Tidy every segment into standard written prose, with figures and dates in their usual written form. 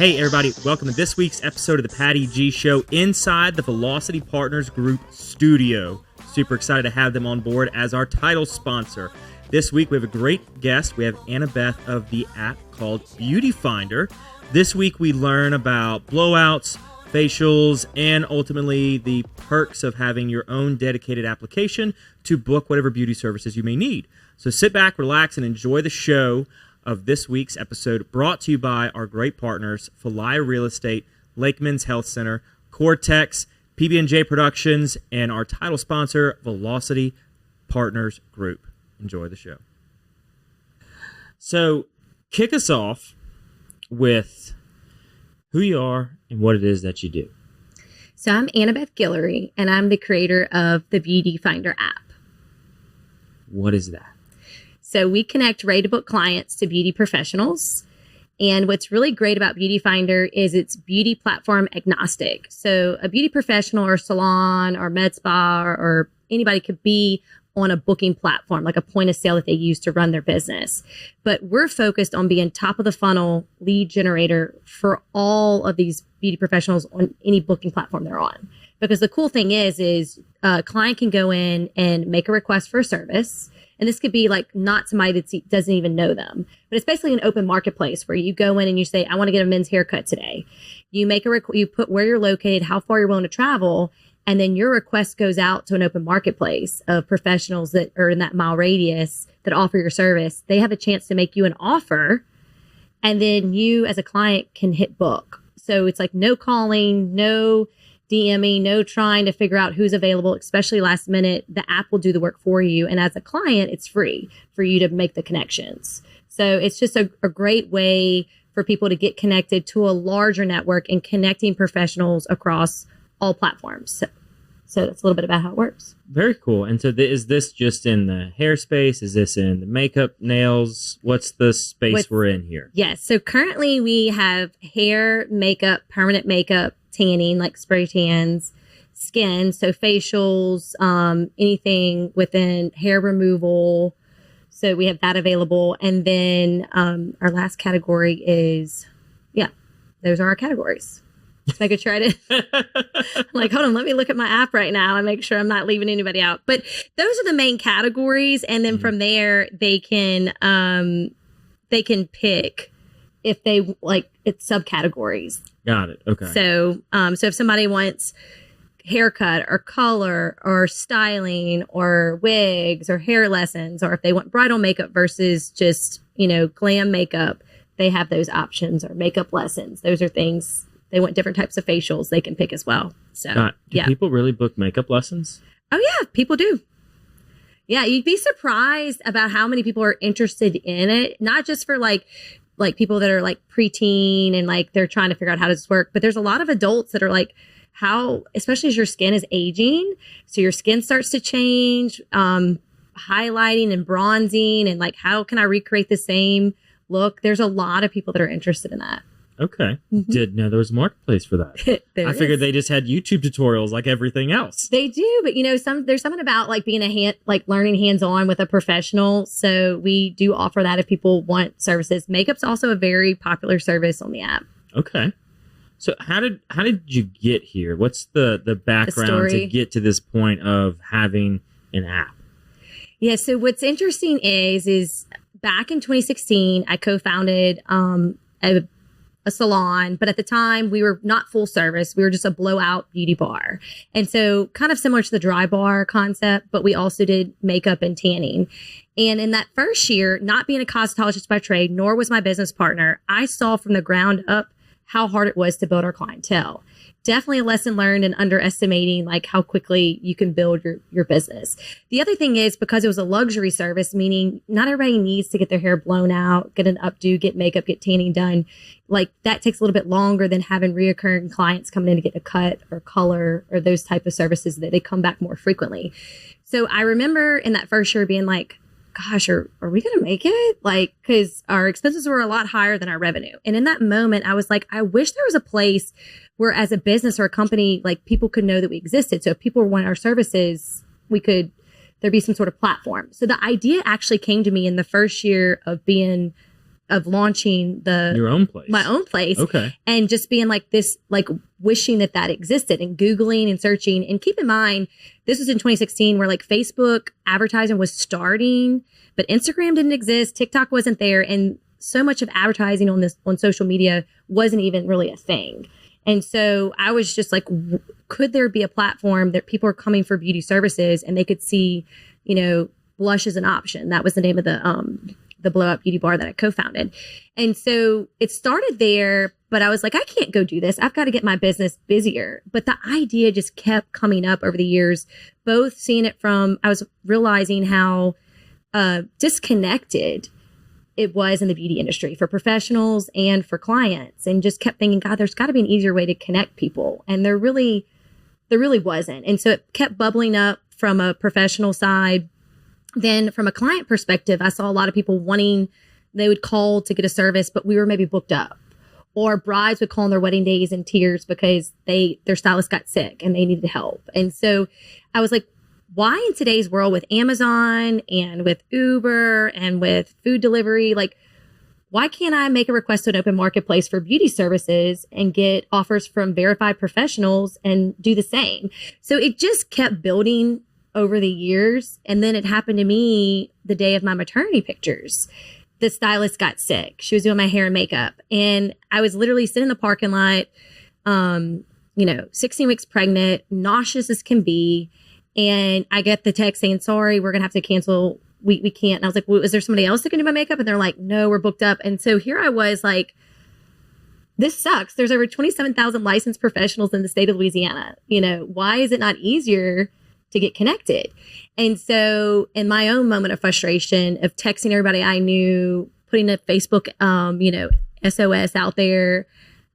Hey everybody, welcome to this week's episode of the Patty G Show inside the Velocity Partners Group studio. Super excited to have them on board as our title sponsor. This week we have a great guest. We have Anna Beth of the app called Beauty Findr. This week we learn about blowouts, facials, and ultimately the perks of having your own dedicated application to book whatever beauty services you may need. So sit back, relax, and enjoy the show of this week's episode, brought to you by our great partners, Falaya Real Estate, Lakeman's Health Center, Cortex, PB&J Productions, and our title sponsor, Velocity Partners Group. Enjoy the show. So, kick us off with who you are and what it is that you do. So I'm Anna Beth Guillory, and I'm the creator of the Beauty Findr app. What is that? So we connect ready-to-book clients to beauty professionals. And what's really great about Beauty Findr is it's beauty platform agnostic. So a beauty professional or salon or med spa or anybody could be on a booking platform, like a point of sale that they use to run their business. But we're focused on being top of the funnel lead generator for all of these beauty professionals on any booking platform they're on. Because the cool thing is a client can go in and make a request for a service. And this could be like not somebody that doesn't even know them, but it's basically an open marketplace where you go in and you say, I want to get a men's haircut today. You make you put where you're located, how far you're willing to travel. And then your request goes out to an open marketplace of professionals that are in that mile radius that offer your service. They have a chance to make you an offer. And then you as a client can hit book. So it's like no calling, no DMing, no trying to figure out who's available, especially last minute. The app will do the work for you. And as a client, it's free for you to make the connections. So it's just a great way for people to get connected to a larger network and connecting professionals across all platforms. So that's a little bit about how it works. Very cool. And so is this just in the hair space? Is this in the makeup, nails? What's the space we're in here? Yes. So currently we have hair, makeup, permanent makeup, tanning, like spray tans, skin, so facials, anything within hair removal. So we have that available. And then our last category is, those are our categories. Just making sure I didn't, like, hold on, let me look at my app right now and make sure I'm not leaving anybody out. But those are the main categories. And then from there, they can pick if they like it's subcategories. Got it. Okay. So, so if somebody wants haircut or color or styling or wigs or hair lessons, or if they want bridal makeup versus just, glam makeup, they have those options, or makeup lessons. Those are things they want, different types of facials they can pick as well. So, do people really book makeup lessons? Oh yeah, people do. Yeah. You'd be surprised about how many people are interested in it. Not just for like people that are like preteen and like they're trying to figure out how does this work. But there's a lot of adults that are like, especially as your skin is aging, so your skin starts to change, highlighting and bronzing, and like, how can I recreate the same look? There's a lot of people that are interested in that. Okay. Mm-hmm. Didn't know there was a marketplace for that. I figured they just had YouTube tutorials like everything else. They do, but there's something about like being learning hands-on with a professional. So we do offer that if people want services. Makeup's also a very popular service on the app. Okay. So how did you get here? What's the background to get to this point of having an app? Yeah. So what's interesting is back in 2016, I co-founded a salon, but at the time we were not full service. We were just a blowout beauty bar. And so kind of similar to the dry bar concept, but we also did makeup and tanning. And in that first year, not being a cosmetologist by trade, nor was my business partner, I saw from the ground up how hard it was to build our clientele. Definitely a lesson learned in underestimating like how quickly you can build your business. The other thing is, because it was a luxury service, meaning not everybody needs to get their hair blown out, get an updo, get makeup, get tanning done. Like that takes a little bit longer than having reoccurring clients coming in to get a cut or color or those type of services that they come back more frequently. So I remember in that first year being like, gosh, are we going to make it? Like, because our expenses were a lot higher than our revenue. And in that moment, I was like, I wish there was a place where as a business or a company, like people could know that we existed. So if people want our services, there'd be some sort of platform. So the idea actually came to me in the first year of being of launching your own place, my own place. Okay. And just being like this, like wishing that existed and Googling and searching. And keep in mind, this was in 2016 where like Facebook advertising was starting, but Instagram didn't exist. TikTok wasn't there. And so much of advertising on social media wasn't even really a thing. And so I was just like, could there be a platform that people are coming for beauty services and they could see, blush as an option? That was the name of the Blow Up Beauty Bar that I co-founded. And so it started there, but I was like, I can't go do this. I've got to get my business busier. But the idea just kept coming up over the years, both seeing it I was realizing how disconnected it was in the beauty industry for professionals and for clients, and just kept thinking, God, there's got to be an easier way to connect people. And there really wasn't. And so it kept bubbling up from a professional side. Then from a client perspective, I saw a lot of people they would call to get a service, but we were maybe booked up. Or brides would call on their wedding days in tears because their stylist got sick and they needed help. And so I was like, why in today's world with Amazon and with Uber and with food delivery, like, why can't I make a request to an open marketplace for beauty services and get offers from verified professionals and do the same? So it just kept building over the years. And then it happened to me the day of my maternity pictures. The stylist got sick. She was doing my hair and makeup. And I was literally sitting in the parking lot, 16 weeks pregnant, nauseous as can be. And I get the text saying, sorry, we're going to have to cancel. We can't. And I was like, well, is there somebody else that can do my makeup? And they're like, no, we're booked up. And so here I was like, this sucks. There's over 27,000 licensed professionals in the state of Louisiana. Why is it not easier to get connected? And so in my own moment of frustration of texting everybody I knew, putting a Facebook, SOS out there,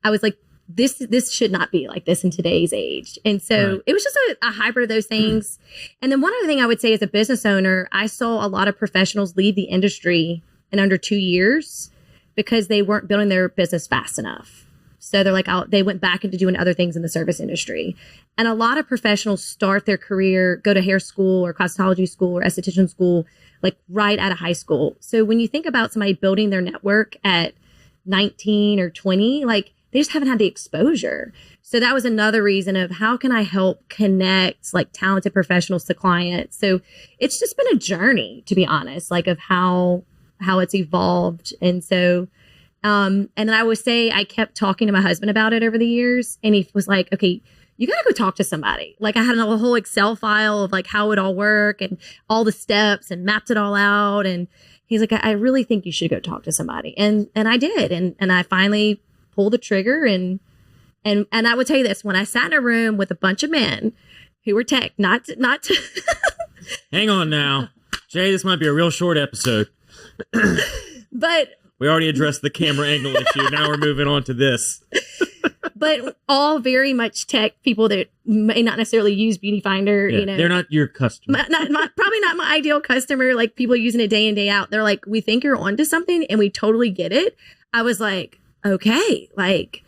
I was like, this should not be like this in today's age. And so It was just a hybrid of those things. And then one other thing I would say as a business owner, I saw a lot of professionals leave the industry in under 2 years because they weren't building their business fast enough. So they're like, they went back into doing other things in the service industry. And a lot of professionals start their career, go to hair school or cosmetology school or esthetician school, like right out of high school. So when you think about somebody building their network at 19 or 20, like, they just haven't had the exposure. So that was another reason of how can I help connect like talented professionals to clients. So it's just been a journey, to be honest, like of how it's evolved. And so, and then I would say I kept talking to my husband about it over the years. And he was like, okay, you got to go talk to somebody. Like I had a whole Excel file of like how it all work and all the steps and mapped it all out. And he's like, I really think you should go talk to somebody. And I did. And I finally pull the trigger and I would tell you this, when I sat in a room with a bunch of men who were tech, not hang on now, Jay, this might be a real short episode. But we already addressed the camera angle issue. Now we're moving on to this. But all very much tech people that may not necessarily use Beauty Findr. Yeah, they're not your customer. Probably not my ideal customer. Like people using it day in, day out. They're like, we think you're onto something and we totally get it. I was like, okay, like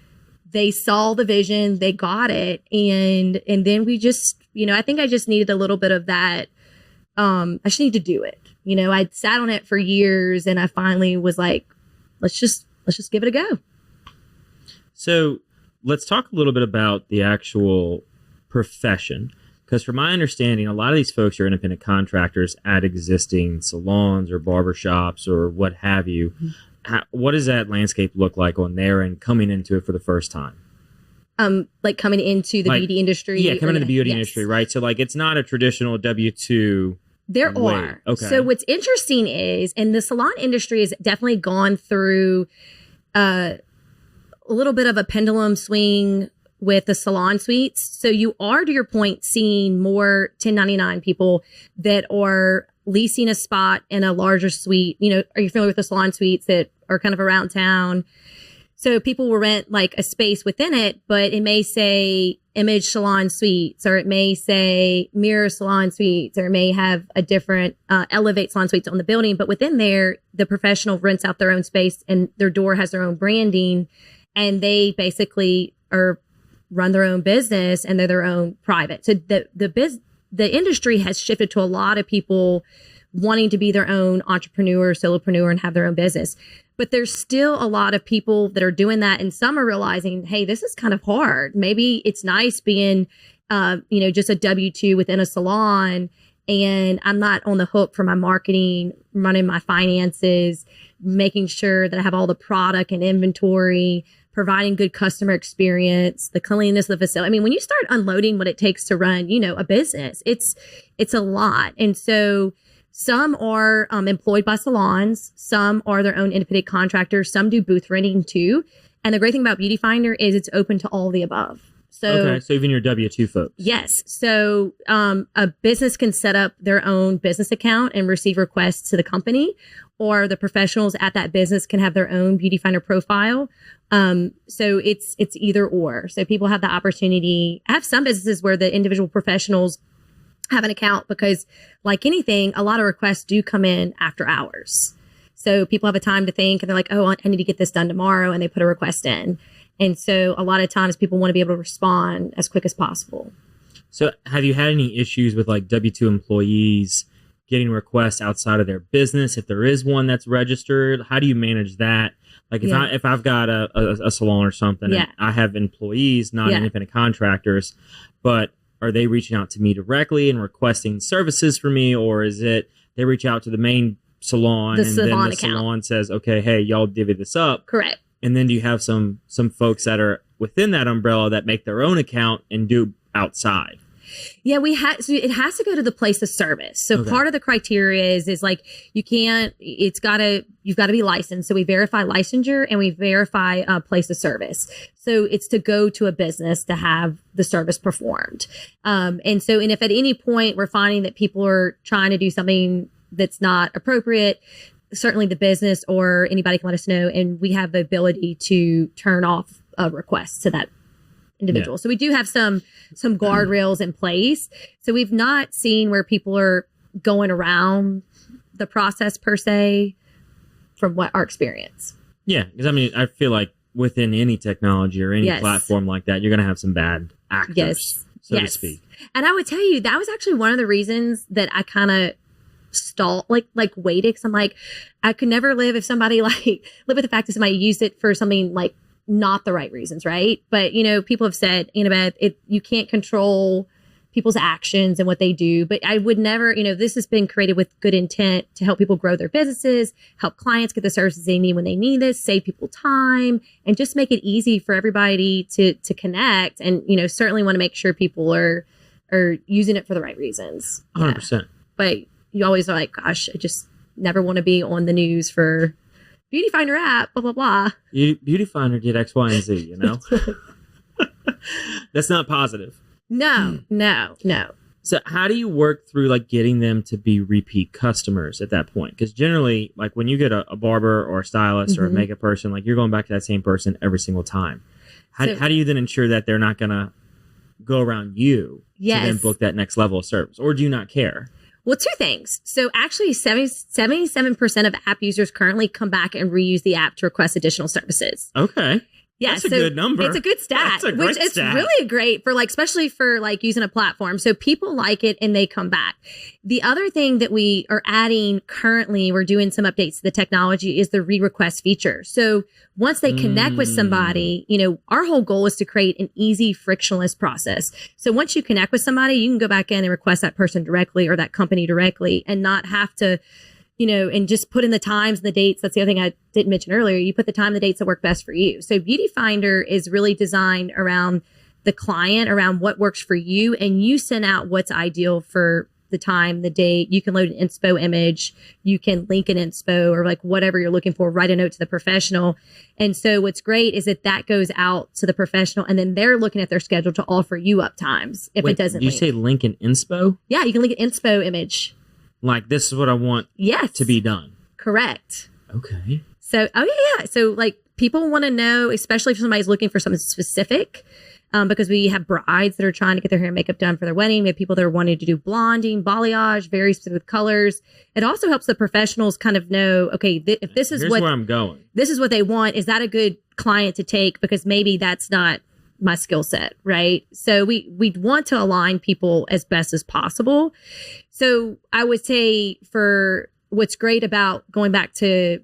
they saw the vision, they got it. And then we just, I think I just needed a little bit of that. I just need to do it. I'd sat on it for years and I finally was like, let's just give it a go. So let's talk a little bit about the actual profession. Because from my understanding, a lot of these folks are independent contractors at existing salons or barbershops or what have you. What does that landscape look like on there and coming into it for the first time? Like coming into the beauty industry? Yeah, coming into the beauty industry, right? So like it's not a traditional W-2. There are. Okay. So what's interesting is, and the salon industry has definitely gone through a little bit of a pendulum swing with the salon suites. So you are, to your point, seeing more 1099 people that are leasing a spot in a larger suite. Are you familiar with the salon suites that are kind of around town? So people will rent like a space within it, but it may say Image Salon Suites, or it may say Mirror Salon Suites, or it may have a different Elevate Salon Suites on the building. But within there, the professional rents out their own space and their door has their own branding, and they basically run their own business and they're their own private. So the industry has shifted to a lot of people wanting to be their own entrepreneur, solopreneur, and have their own business. But there's still a lot of people that are doing that. And some are realizing, hey, this is kind of hard. Maybe it's nice being, just a W-2 within a salon, and I'm not on the hook for my marketing, running my finances, making sure that I have all the product and inventory, providing good customer experience, the cleanliness of the facility. I mean, when you start unloading what it takes to run, a business, it's a lot. And so some are employed by salons, some are their own independent contractors, some do booth renting too. And the great thing about Beauty Findr is it's open to all the above. So even your W-2 folks. Yes. So a business can set up their own business account and receive requests to the company, or the professionals at that business can have their own Beauty Findr profile. So it's either or. So people have the opportunity. I have some businesses where the individual professionals have an account because, like anything, a lot of requests do come in after hours. So people have a time to think and they're like, oh, I need to get this done tomorrow. And they put a request in. And so a lot of times people want to be able to respond as quick as possible. So have you had any issues with like W-2 employees getting requests outside of their business? If there is one that's registered, how do you manage that? Like if I've got a salon or something, and I have employees, not independent contractors, but are they reaching out to me directly and requesting services for me? Or is it they reach out to the main salon then the salon says, okay, hey, y'all divvy this up? Correct. And then do you have some folks that are within that umbrella that make their own account and do outside? Yeah, so it has to go to the place of service. So part of the criteria is like you've got to be licensed. So we verify licensure and we verify place of service. So it's to go to a business to have the service performed. And if at any point we're finding that people are trying to do something that's not appropriate, certainly the business or anybody can let us know, and we have the ability to turn off a request to that individual. So we do have some guardrails in place. So we've not seen where people are going around the process per se from what our experience. Yeah, because I mean, I feel like within any technology or any platform like that, you're going to have some bad actors, so to speak. And I would tell you, that was actually one of the reasons that I kind of stalled, like waited, because I'm like, I could never live with the fact that somebody used it for something like not the right reasons, right? But people have said, Anna Beth, you can't control people's actions and what they do. But I would never, this has been created with good intent to help people grow their businesses, help clients get the services they need when they need this, save people time, and just make it easy for everybody to connect. And certainly want to make sure people are using it for the right reasons. 100%. But you always are like, gosh, I just never want to be on the news for Beauty Findr app, blah, blah, blah. Beauty Findr did X, Y, and Z, That's not positive. No. So how do you work through like getting them to be repeat customers at that point? Because generally, like when you get a barber or a stylist or a makeup person, like you're going back to that same person every single time. How do you then ensure that they're not going to go around you to then book that next level of service? Or do you not care? Well, two things. So actually 77% of app users currently come back and reuse the app to request additional services. Okay. Yeah, that's a good number. It's a good stat, it's really great for especially for using a platform. So people like it and they come back. The other thing that we are adding currently, we're doing some updates to the technology, is the re-request feature. So once they connect with somebody, our whole goal is to create an easy, frictionless process. So once you connect with somebody, you can go back in and request that person directly or that company directly and not have to and just put in the times and the dates. That's the other thing I didn't mention earlier. You put the time and the dates that work best for you. So Beauty Findr is really designed around the client, around what works for you. And you send out what's ideal for the time, the date. You can load an inspo image. You can link an inspo or whatever you're looking for, write a note to the professional. And so what's great is that goes out to the professional and then they're looking at their schedule to offer you up times if it doesn't. Did you say link an inspo? Yeah, you can link an inspo image. Like, this is what I want to be done. Correct. Okay. So, So, people want to know, especially if somebody's looking for something specific, because we have brides that are trying to get their hair and makeup done for their wedding. We have people that are wanting to do blonding, balayage, very specific colors. It also helps the professionals kind of know, okay, if this is where I'm going. This is what they want. Is that a good client to take? Because maybe that's not my skill set, right? So we want to align people as best as possible. So I would say for what's great about going back to,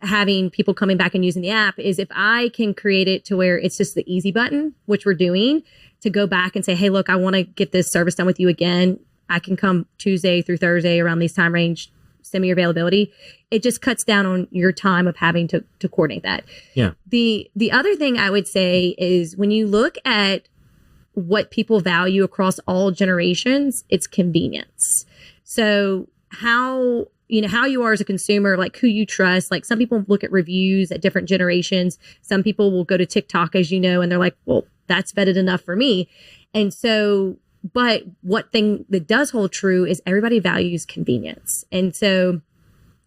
having people coming back and using the app is if I can create it to where it's just the easy button, which we're doing, to go back and say, hey, look, I want to get this service done with you again. I can come Tuesday through Thursday around these time range, send me your availability. It just cuts down on your time of having to coordinate that. Yeah. The other thing I would say is when you look at what people value across all generations, it's convenience. So how you are as a consumer, like who you trust. Like some people look at reviews at different generations. Some people will go to TikTok, as you know, and they're like, well, that's vetted enough for me. And so, but what thing that does hold true is everybody values convenience. And so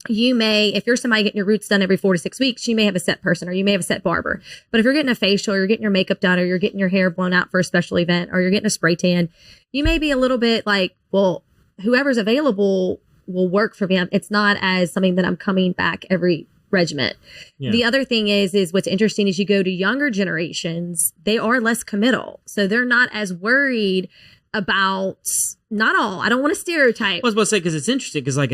you may, if you're somebody getting your roots done every 4 to 6 weeks, you may have a set person or you may have a set barber. But if you're getting a facial, or you're getting your makeup done, or you're getting your hair blown out for a special event, or you're getting a spray tan, you may be a little bit like, well, whoever's available will work for me. It's not as something that I'm coming back every regiment. Yeah. The other thing is what's interesting is you go to younger generations, they are less committal. So they're not as worried about, not all, I don't want to stereotype. I was about to say, because it's interesting, because like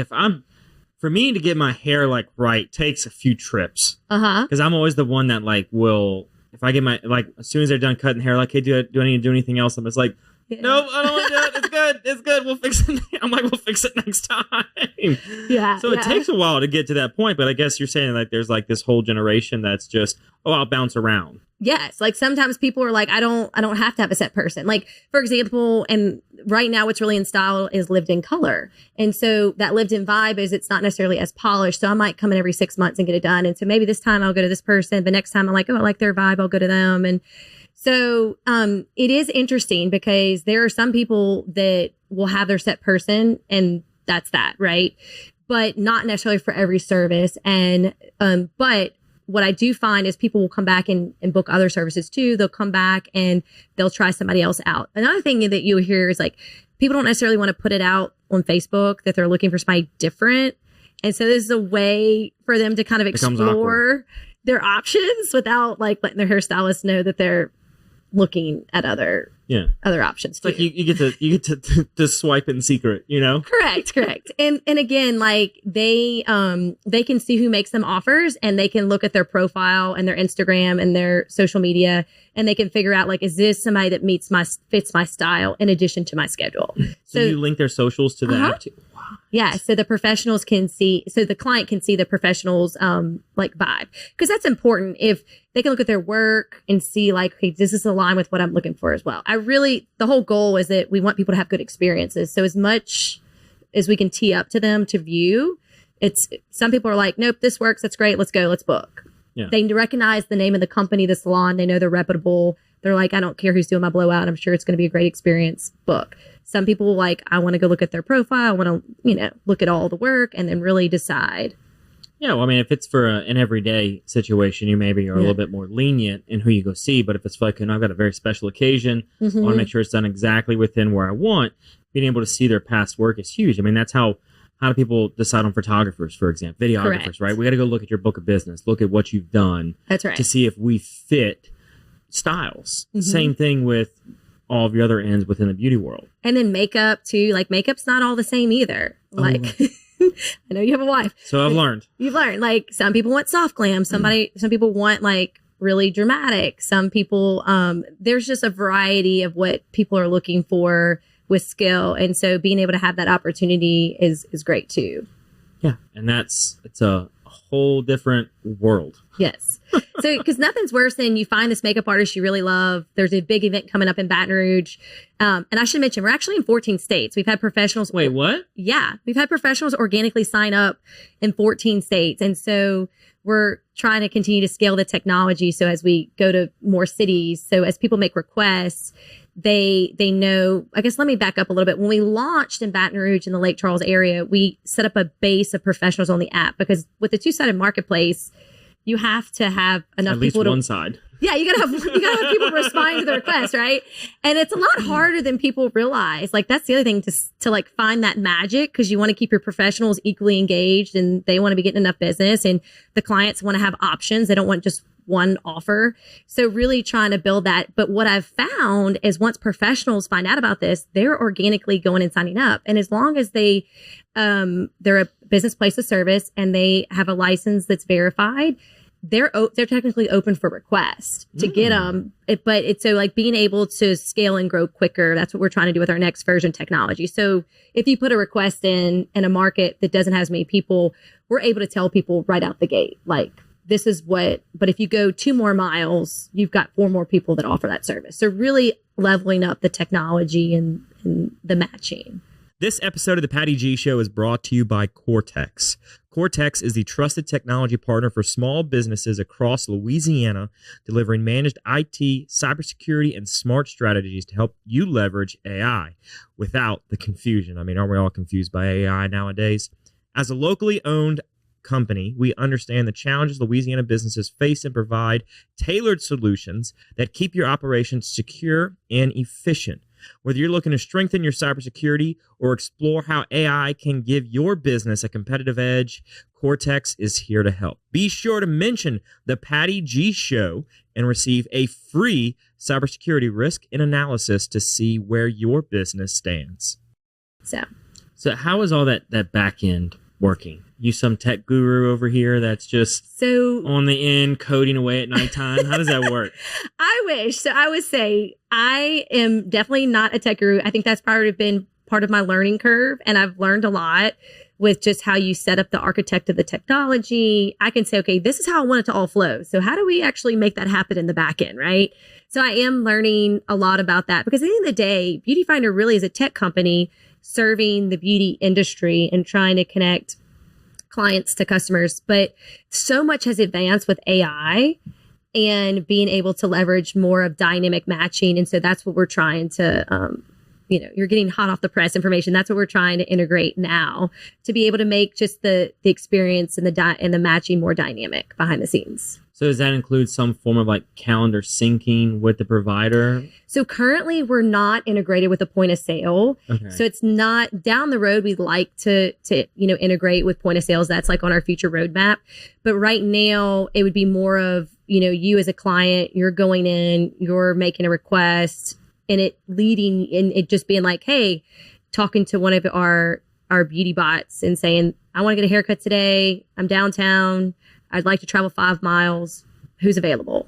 for me to get my hair like right takes a few trips. Because I'm always the one that like will, if I get my, like as soon as they're done cutting hair, like, hey, do I need to do anything else? I'm just like, nope, I don't want to do it. It's good. We'll fix it. I'm like, we'll fix it next time. Yeah. So it takes a while to get to that point, but I guess you're saying like there's like this whole generation that's just, I'll bounce around. Yes. Like sometimes people are like, I don't have to have a set person. Like, for example, and right now what's really in style is lived in color. And so that lived in vibe is it's not necessarily as polished. So I might come in every 6 months and get it done. And so maybe this time I'll go to this person, but next time I'm like, oh, I like their vibe, I'll go to them. And so it is interesting because there are some people that will have their set person and that's that, right? But not necessarily for every service. And but what I do find is people will come back and book other services too. They'll come back and they'll try somebody else out. Another thing that you hear is like people don't necessarily want to put it out on Facebook that they're looking for somebody different. And so this is a way for them to kind of explore their options without like letting their hairstylist know that they're looking at other options too. It's like you get to swipe in secret, Correct. And again, like they can see who makes them offers and they can look at their profile and their Instagram and their social media and they can figure out like, is this somebody that fits my style in addition to my schedule? So you link their socials to the app too. Wow. Yeah. So the professionals can see, so the client can see the professionals like vibe, because that's important. If they can look at their work and see like, okay, does this align with what I'm looking for as well? The whole goal is that we want people to have good experiences. So as much as we can tee up to them to view, some people are like, nope, this works. That's great. Let's go. Let's book. Yeah. They recognize the name of the company, the salon. They know they're reputable. They're like, I don't care who's doing my blowout. I'm sure it's going to be a great experience. Book. Some people like, I want to go look at their profile. I want to, look at all the work and then really decide. Yeah, well, I mean, if it's for an everyday situation, you maybe are a little bit more lenient in who you go see. But if it's like, I've got a very special occasion, I want to make sure it's done exactly within where I want. Being able to see their past work is huge. I mean, that's how do people decide on photographers, for example, videographers, correct, right? We got to go look at your book of business, look at what you've done. That's right. To see if we fit styles. Same thing with all of your other ends within the beauty world. And then makeup too. Like makeup's not all the same either. Like I know you have a wife. So I've learned. You've learned. Like some people want soft glam. Some people want like really dramatic. Some people, there's just a variety of what people are looking for with skill. And so being able to have that opportunity is great too. Yeah. And it's a whole different world. Yes. So, because nothing's worse than you find this makeup artist you really love. There's a big event coming up in Baton Rouge. And I should mention, we're actually in 14 states. We've had professionals. Wait, what? Yeah. We've had professionals organically sign up in 14 states. And so we're trying to continue to scale the technology. So as we go to more cities, so as people make requests, they know, I guess, let me back up a little bit. When we launched in Baton Rouge in the Lake Charles area, we set up a base of professionals on the app because with the two-sided marketplace, you have to have enough at least people one side. Yeah, you gotta have people responding to the request, right? And it's a lot harder than people realize. Like that's the other thing to like find that magic, because you want to keep your professionals equally engaged and they want to be getting enough business, and the clients want to have options. They don't want just one offer. So really trying to build that. But what I've found is once professionals find out about this, they're organically going and signing up. And as long as they're a business place of service and they have a license that's verified, they're technically open for request to get them. But it's so like being able to scale and grow quicker. That's what we're trying to do with our next version technology. So if you put a request in a market that doesn't have as many people, we're able to tell people right out the gate, like, this is what, but if you go 2 more miles, you've got 4 more people that offer that service. So really leveling up the technology and the matching. This episode of the Patty G Show is brought to you by Cortex. Cortex is the trusted technology partner for small businesses across Louisiana, delivering managed IT, cybersecurity, and smart strategies to help you leverage AI without the confusion. I mean, aren't we all confused by AI nowadays? As a locally owned company, we understand the challenges Louisiana businesses face and provide tailored solutions that keep your operations secure and efficient. Whether you're looking to strengthen your cybersecurity or explore how AI can give your business a competitive edge, Cortex is here to help. Be sure to mention the Patty G Show and receive a free cybersecurity risk and analysis to see where your business stands. So how is all that back end working? You some tech guru over here that's just on the end coding away at nighttime? How does that work? I wish. So I would say I am definitely not a tech guru. I think that's probably been part of my learning curve. And I've learned a lot with just how you set up the architect of the technology. I can say, okay, this is how I want it to all flow. So how do we actually make that happen in the back end, right? So I am learning a lot about that because at the end of the day, Beauty Findr really is a tech company serving the beauty industry and trying to connect clients to customers. But so much has advanced with AI and being able to leverage more of dynamic matching. And so that's what we're trying to, you're getting hot off the press information. That's what we're trying to integrate now to be able to make just the experience and the matching more dynamic behind the scenes. So does that include some form of like calendar syncing with the provider? So currently we're not integrated with a point of sale. Okay. So it's not down the road. We'd like to integrate with point of sales. That's like on our future roadmap. But right now it would be more of, you as a client, you're going in, you're making a request and it leading and it just being like, hey, talking to one of our beauty bots and saying, I want to get a haircut today. I'm downtown. I'd like to travel 5 miles. Who's available?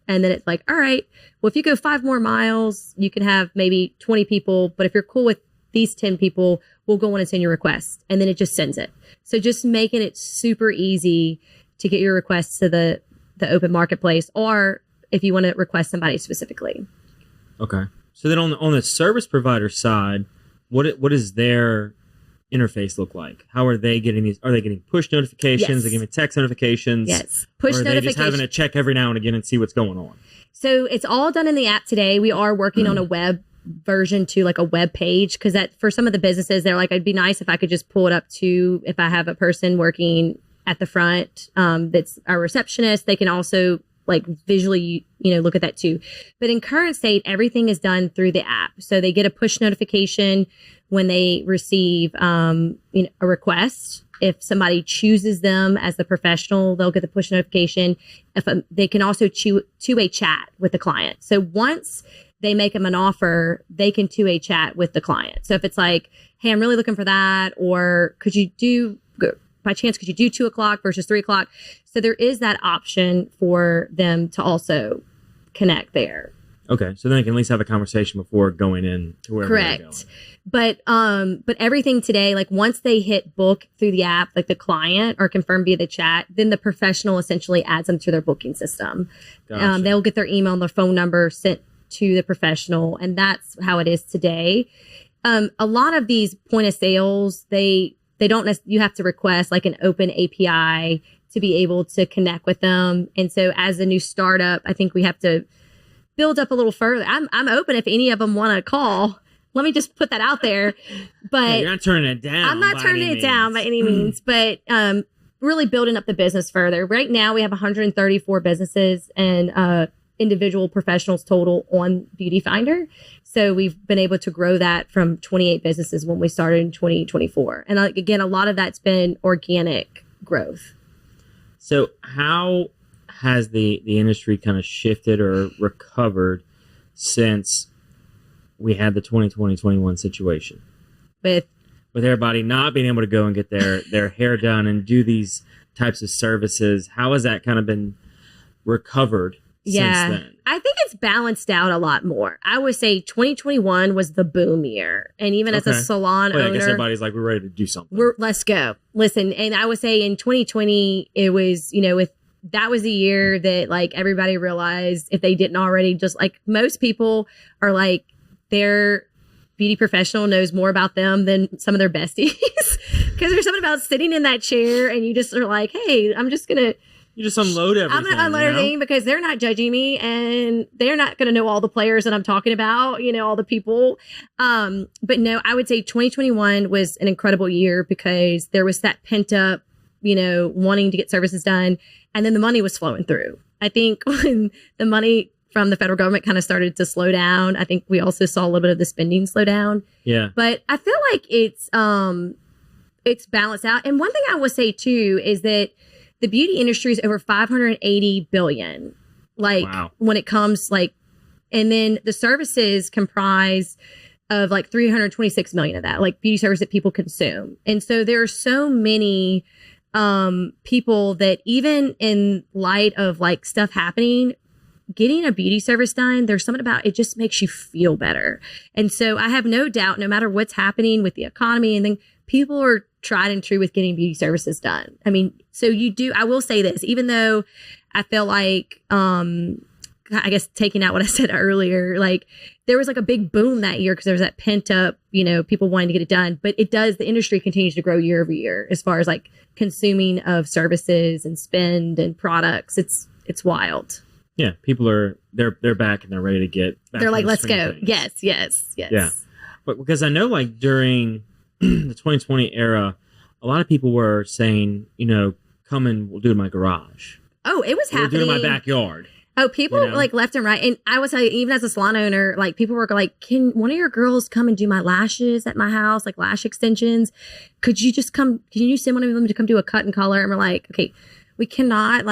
And then it's like, all right, well, if you go 5 more miles, you can have maybe 20 people. But if you're cool with these 10 people, we'll go on and send your request. And then it just sends it. So just making it super easy to get your requests to the open marketplace, or if you want to request somebody specifically. Okay. So then on the service provider side, what is their interface look like? How are they getting these? Are they getting push notifications? Yes. Are they getting text notifications? Yes. Push notifications. Or are they just having to check every now and again and see what's going on? So it's all done in the app today. We are working on a web version to like a web page because that for some of the businesses, they're like, it'd be nice if I could just pull it up to if I have a person working at the front that's a receptionist, they can also like visually, look at that too. But in current state, everything is done through the app. So they get a push notification when they receive, a request. If somebody chooses them as the professional, they'll get the push notification. They can also two-way chat with the client. So once they make them an offer, they can two-way chat with the client. So if it's like, hey, I'm really looking for that, or could you do 2 o'clock versus 3 o'clock? So there is that option for them to also connect there. Okay, so then they can at least have a conversation before going in to wherever they're going. But everything today, like once they hit book through the app, like the client or confirm via the chat, then the professional essentially adds them to their booking system. Gotcha. They'll get their email and their phone number sent to the professional, and that's how it is today. A lot of these point of sales, they don't you have to request like an open API to be able to connect with them. And so as a new startup, I think we have to build up a little further. I'm open if any of them want to call. Let me just put that out there. But you're not turning it down. I'm not turning it down by any means, but really building up the business further. Right now we have 134 businesses and individual professionals total on Beauty Findr. So we've been able to grow that from 28 businesses when we started in 2024. And again, a lot of that's been organic growth. So how has the industry kind of shifted or recovered since we had the 2020-21 situation? With everybody not being able to go and get their hair done and do these types of services, how has that kind of been recovered since then? I think it's balanced out a lot more. I would say 2021 was the boom year. And even as a salon owner, I guess everybody's like, we're ready to do something. Let's go. Listen, and I would say in 2020, it was, that was the year that like everybody realized, if they didn't already, just like most people are like, their beauty professional knows more about them than some of their besties. Because there's something about sitting in that chair and you just are like, hey, I'm just going to. You just unload everything. I'm going to unload everything because they're not judging me and they're not going to know all the players that I'm talking about, all the people. But no, I would say 2021 was an incredible year because there was that pent up, wanting to get services done. And then the money was flowing through. I think when the money from the federal government kind of started to slow down, I think we also saw a little bit of the spending slow down. Yeah. But I feel like it's balanced out. And one thing I would say too is that the beauty industry is over 580 billion. When it comes and then the services comprise of 326 million of that, beauty service that people consume. And so there are so many people that even in light of stuff happening, getting a beauty service done, there's something about it just makes you feel better. And so I have no doubt, no matter what's happening with the economy and then people are tried and true with getting beauty services done. I mean, so I will say this, even though I feel like, I guess taking out what I said earlier, there was a big boom that year because there was that pent up, people wanting to get it done. But the industry continues to grow year over year as far as consuming of services and spend and products. It's wild. Yeah, people they're back and they're ready to get back. They're like, let's go. Things. Yes. Yeah, but because I know during the 2020 era, a lot of people were saying, come and we'll do it in my garage. Oh, it was happening. We'll do it in my backyard. Oh, people left and right. And I would tell you, even as a salon owner, people were like, can one of your girls come and do my lashes at my house, lash extensions? Could you just come? Can you send one of them to come do a cut and color? And we're like, okay, we cannot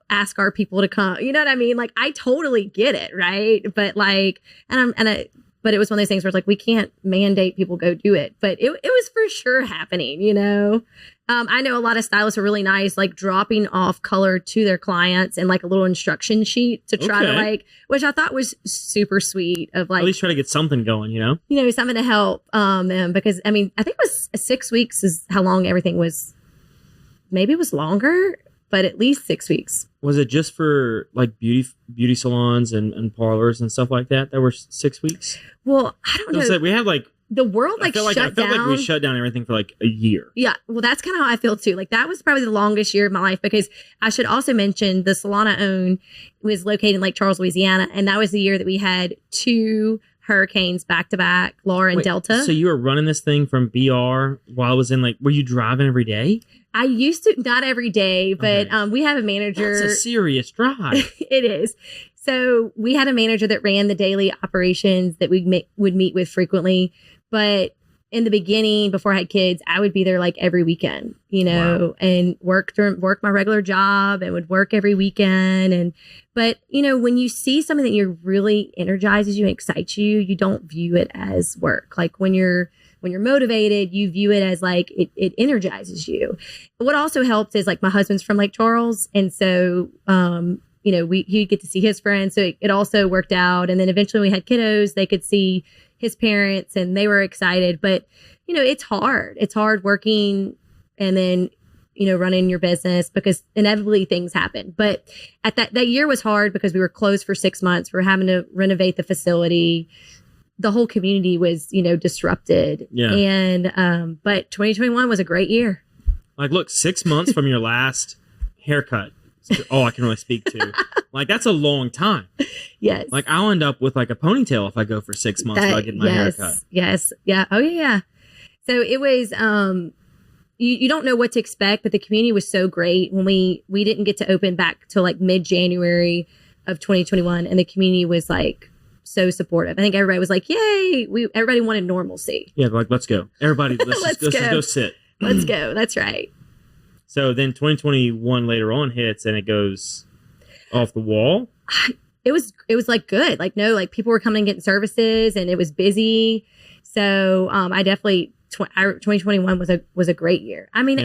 ask our people to come. You know what I mean? I totally get it. Right. But but it was one of those things where it's we can't mandate people go do it. But it was for sure happening, I know a lot of stylists are really nice, dropping off color to their clients and a little instruction sheet to try to which I thought was super sweet of at least try to get something going, something to help them. Because I mean, I think it was 6 weeks is how long everything was. Maybe it was longer, but at least 6 weeks. Was it just for beauty salons and parlors and stuff like that were 6 weeks? Well, I don't know. We had the world shut down. I felt like we shut down everything for a year. Yeah. Well, that's kind of how I feel too. That was probably the longest year of my life because I should also mention the salon I own was located in Lake Charles, Louisiana. And that was the year that we had 2 hurricanes back to back, Laura and Delta. So you were running this thing from BR while I was in were you driving every day? I used to, not every day, but we have a manager. That's a serious drive. It is. So we had a manager that ran the daily operations that we would meet with frequently. But in the beginning, before I had kids, I would be there every weekend, Wow. and work my regular job and would work every weekend. But when you see something that really energizes you and excites you, you don't view it as work. When you're motivated, you view it as it energizes you. What also helped is my husband's from Lake Charles. And so, he'd get to see his friends. So it also worked out. And then eventually when we had kiddos, they could see his parents and they were excited. But, it's hard. It's hard working and then, running your business because inevitably things happen. But at that year was hard because we were closed for 6 months. We were having to renovate the facility. The whole community was, disrupted. Yeah. And, but 2021 was a great year. Look, 6 months from your last haircut. I can really speak to. That's a long time. Yes. I'll end up with a ponytail if I go for 6 months without getting my haircut. Yes. Yeah. Oh, yeah. So it was, you don't know what to expect, but the community was so great when we didn't get to open back till mid-January of 2021. And the community was so supportive. I think everybody was yay. Everybody wanted normalcy. Yeah. Let's go. Everybody, let's just go sit. Let's go. That's right. So then 2021 later on hits and it goes off the wall. It was like good. Like, no, like people were coming and getting services and it was busy. So I definitely 2021 was a great year. I mean,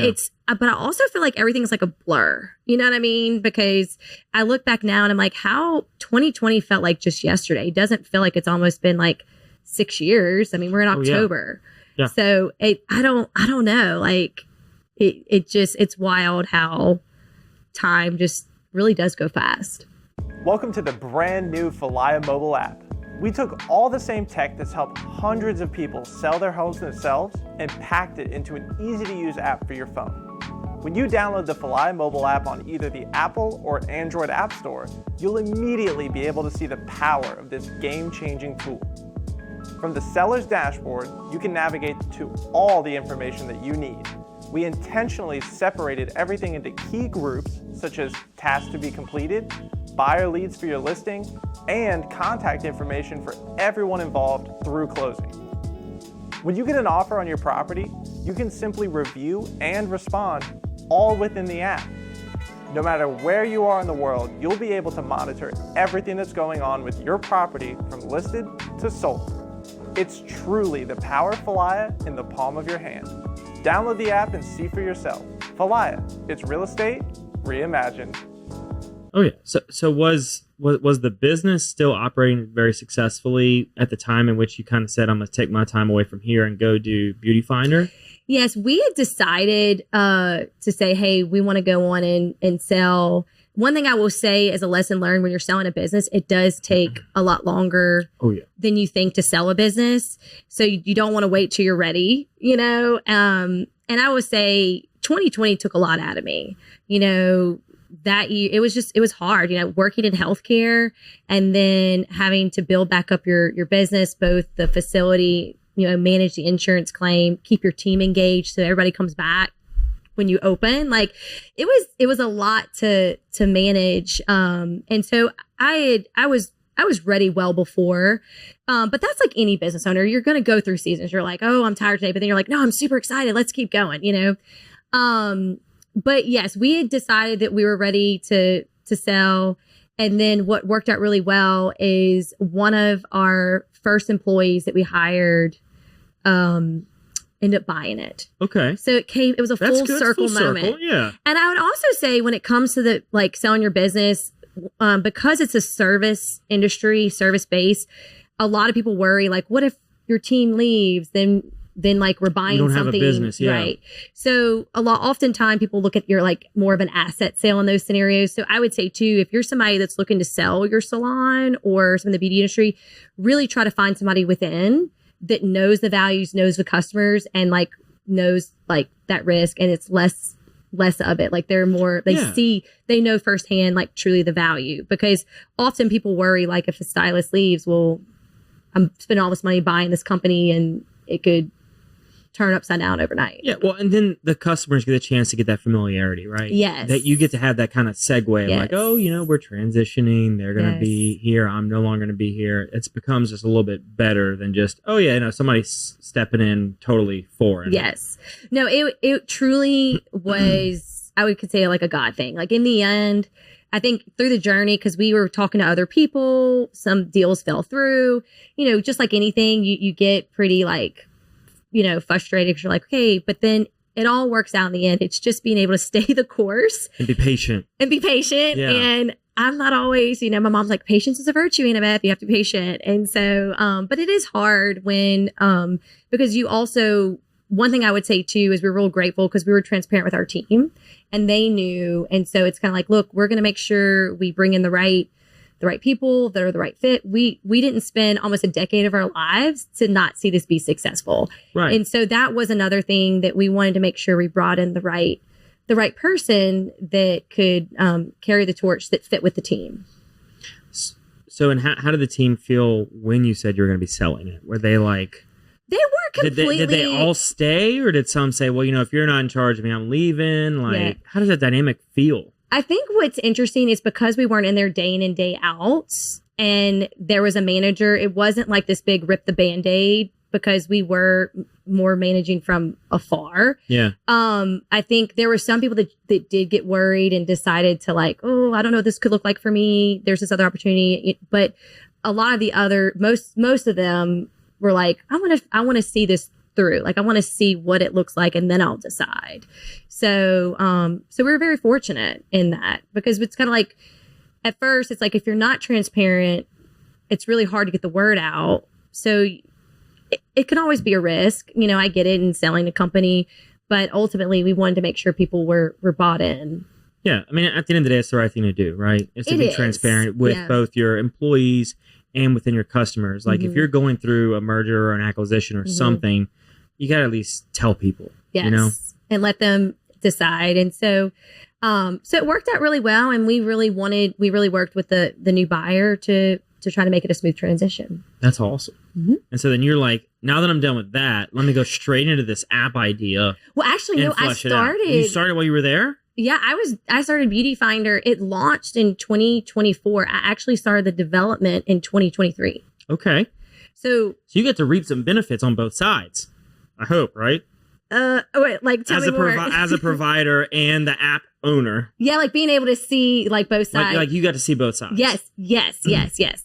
but I also feel like everything's like a blur. You know what I mean? Because I look back now and I'm like, how 2020 felt like just yesterday. It doesn't feel like it's almost been like 6 years. I mean, we're in October. Yeah. So I don't know. Like it's wild how time just really does go fast. Welcome to the brand new Falaya mobile app. We took all the same tech that's helped hundreds of people sell their homes themselves and packed it into an easy-to-use app for your phone. When you download the Falaya mobile app on either the Apple or Android App Store, you'll immediately be able to see the power of this game-changing tool. From the seller's dashboard, you can navigate to all the information that you need. We intentionally separated everything into key groups, such as tasks to be completed, buyer leads for your listing, and contact information for everyone involved through closing. When you get an offer on your property, you can simply review and respond all within the app. No matter where you are in the world, you'll be able to monitor everything that's going on with your property from listed to sold. It's truly the power of Falaya in the palm of your hand. Download the app and see for yourself. Falaya, it's real estate reimagined. Oh yeah. So was the business still operating very successfully at the time in which you kind of said, I'm going to take my time away from here and go do Beauty Findr? Yes, we had decided to say, hey, we want to go on and sell. One thing I will say as a lesson learned when you're selling a business, it does take a lot longer than you think to sell a business. So you don't want to wait till you're ready, you know? And I would say 2020 took a lot out of me, you know. That year, it was hard, you know, working in healthcare and then having to build back up your business, both the facility, you know, manage the insurance claim, keep your team engaged so everybody comes back when you open. Like it was a lot to manage. And so I was ready well before. But that's like any business owner. You're going to go through seasons. You're like, oh, I'm tired today. But then you're like, no, I'm super excited. Let's keep going, you know? But yes, we had decided that we were ready to sell. And then what worked out really well is one of our first employees that we hired ended up buying it. Okay. So it was a full circle moment. Yeah. And I would also say when it comes to the like selling your business, because it's a service industry, service base, a lot of people worry like, what if your team leaves? Then like we're buying something, have a business, yeah. Right? So oftentimes people look at your like more of an asset sale in those scenarios. So I would say too, if you're somebody that's looking to sell your salon or some of the beauty industry, really try to find somebody within that knows the values, knows the customers, and like knows like that risk, and it's less of it. Like they're more, they know firsthand like truly the value, because often people worry like if a stylist leaves, well, I'm spending all this money buying this company and it could turn upside down overnight. Yeah, well, and then the customers get a chance to get that familiarity, right? Yes. That you get to have that kind of segue of like, oh, you know, we're transitioning. They're going to be here. I'm no longer going to be here. It becomes just a little bit better than just, oh, yeah, you know, somebody's stepping in totally foreign. Yes. No, it truly was, I could say like a God thing. Like in the end, I think through the journey, because we were talking to other people, some deals fell through, you know, just like anything, you get pretty like, you know, frustrated because you're like, okay, but then it all works out in the end. It's just being able to stay the course and be patient. Yeah. And I'm not always, you know, my mom's like, patience is a virtue, Anna Beth. You have to be patient. And so, but it is hard when, because you also, one thing I would say too is we're real grateful because we were transparent with our team and they knew. And so it's kind of like, look, we're going to make sure we bring in the right people that are the right fit. We didn't spend almost a decade of our lives to not see this be successful. Right. And so that was another thing that we wanted to make sure we brought in the right person that could carry the torch that fit with the team. So, and how did the team feel when you said you were going to be selling it? Were they like... They were completely... Did they all stay, or did some say, well, you know, if you're not in charge of me, I'm leaving? Like, how does that dynamic feel? I think what's interesting is because we weren't in there day in and day out and there was a manager, it wasn't like this big rip the Band-Aid because we were more managing from afar. Yeah. I think there were some people that did get worried and decided to like, oh, I don't know what this could look like for me. There's this other opportunity. But a lot of the other, most of them were like, I want to see this through. Like, I want to see what it looks like and then I'll decide. So we were very fortunate in that, because it's kind of like, at first it's like, if you're not transparent, it's really hard to get the word out. So it can always be a risk. You know, I get it in selling a company, but ultimately we wanted to make sure people were bought in. Yeah. I mean, at the end of the day, it's the right thing to do, right? It's to be transparent with both your employees and within your customers. Like if you're going through a merger or an acquisition or something, you got to at least tell people, you know, and let them decide. And so it worked out really well. And we really worked with the new buyer to try to make it a smooth transition. That's awesome. And so then you're like, now that I'm done with that, let me go straight into this app idea. Well, actually, no, I started. You started while you were there? Yeah, I started Beauty Findr. It launched in 2024. I actually started the development in 2023. Okay. So you get to reap some benefits on both sides, I hope, right? Wait, like tell me more. As a provider and the app owner. Yeah, like being able to see like both sides. Like you got to see both sides. Yes.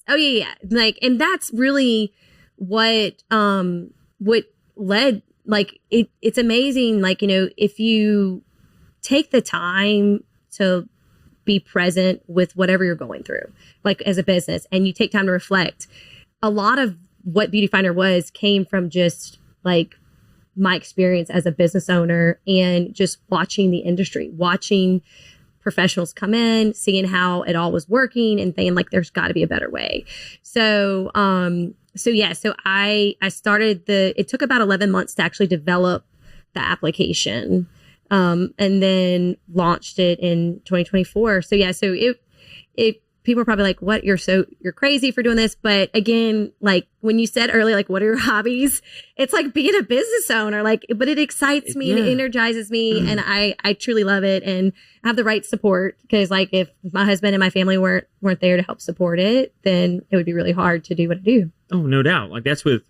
Oh yeah. Like, and that's really what led, like, it's amazing. Like, you know, if you take the time to be present with whatever you're going through, like as a business, and you take time to reflect, a lot of what Beauty Findr came from just like my experience as a business owner and just watching the industry, watching professionals come in, seeing how it all was working and thinking like, there's got to be a better way. So I started it took about 11 months to actually develop the application, and then launched it in 2024. So it people are probably like, what, you're crazy for doing this. But again, like when you said earlier, like, what are your hobbies? It's like being a business owner, like, but it excites me and it energizes me. And I truly love it. And I have the right support, because like if my husband and my family weren't there to help support it, then it would be really hard to do what I do. Oh, no doubt. Like that's with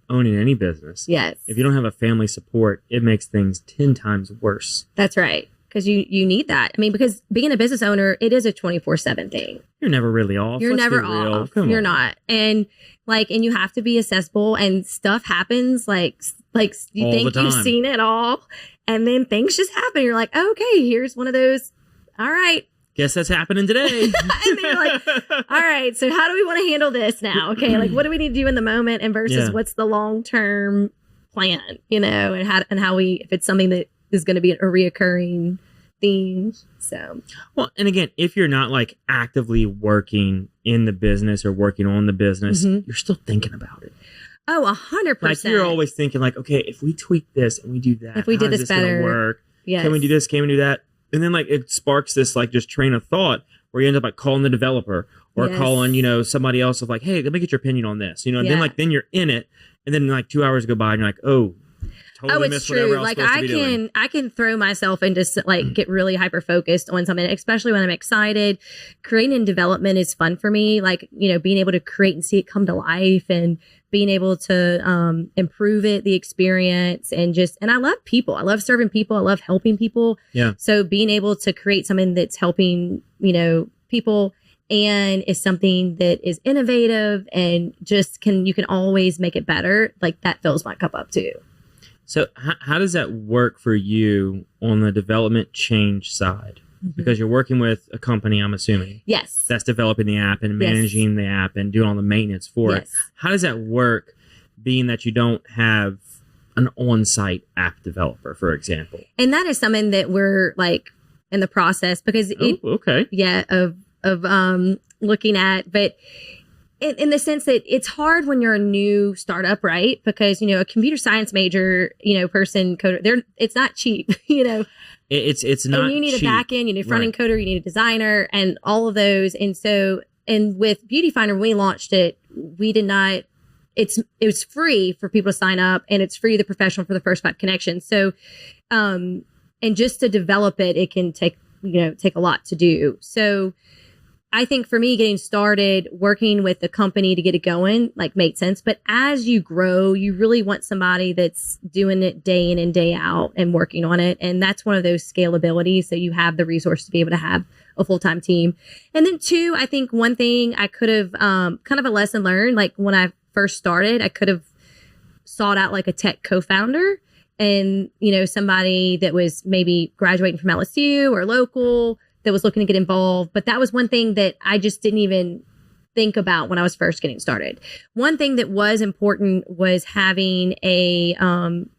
owning any business. Yes. If you don't have a family support, it makes things 10 times worse. That's right. Because you need that. I mean, because being a business owner, it is a 24/7 thing. You're never really off. You're never off. You're not. And and you have to be accessible, and stuff happens like you all think you've seen it all, and then things just happen. You're like, okay, here's one of those. All right. Guess that's happening today. And then you're like, all right, so how do we want to handle this now? Okay, like what do we need to do in the moment, and versus what's the long-term plan, you know, and how we, if it's something that is going to be a reoccurring theme. So, well, and again, if you're not like actively working in the business or working on the business, you're still thinking about it. Oh, 100%. Like you're always thinking like, okay, if we tweak this and we do that, if we did this better, work? Yes. Can we do this? Can we do that? And then like it sparks this like just train of thought where you end up like calling the developer or calling, you know, somebody else of like, hey, let me get your opinion on this, you know, and then you're in it, and then like 2 hours go by and you're like, oh, totally it's true. Like I can throw myself into like get really hyper focused on something, especially when I'm excited. Creating and development is fun for me. Like, you know, being able to create and see it come to life, and being able to improve the experience, and I love people. I love serving people. I love helping people. Yeah. So being able to create something that's helping, you know, people, and is something that is innovative and just you can always make it better. Like that fills my cup up too. So how does that work for you on the development change side? Because you're working with a company, I'm assuming. Yes. That's developing the app and managing the app and doing all the maintenance for it. How does that work, being that you don't have an on-site app developer, for example? And that is something that we're like in the process, because of looking at, but in the sense that it's hard when you're a new startup, right? Because, you know, a computer science major, you know, person coder, it's not cheap, you know. It's not. And you need cheap. a back end, you need a front end coder, you need a designer, and all of those. And so, and with Beauty Findr, when we launched it, we did not. It was free for people to sign up, and it's free to the professional for the first 5 connections. So, and just to develop it, it can take a lot to do. So, I think for me, getting started, working with the company to get it going, like made sense. But as you grow, you really want somebody that's doing it day in and day out and working on it. And that's one of those scalabilities. So you have the resource to be able to have a full-time team. And then two, I think one thing I could have, kind of a lesson learned, like when I first started, I could have sought out like a tech co-founder and, somebody that was maybe graduating from LSU or local that was looking to get involved. But that was one thing that I just didn't even think about when I was first getting started. One thing that was important was having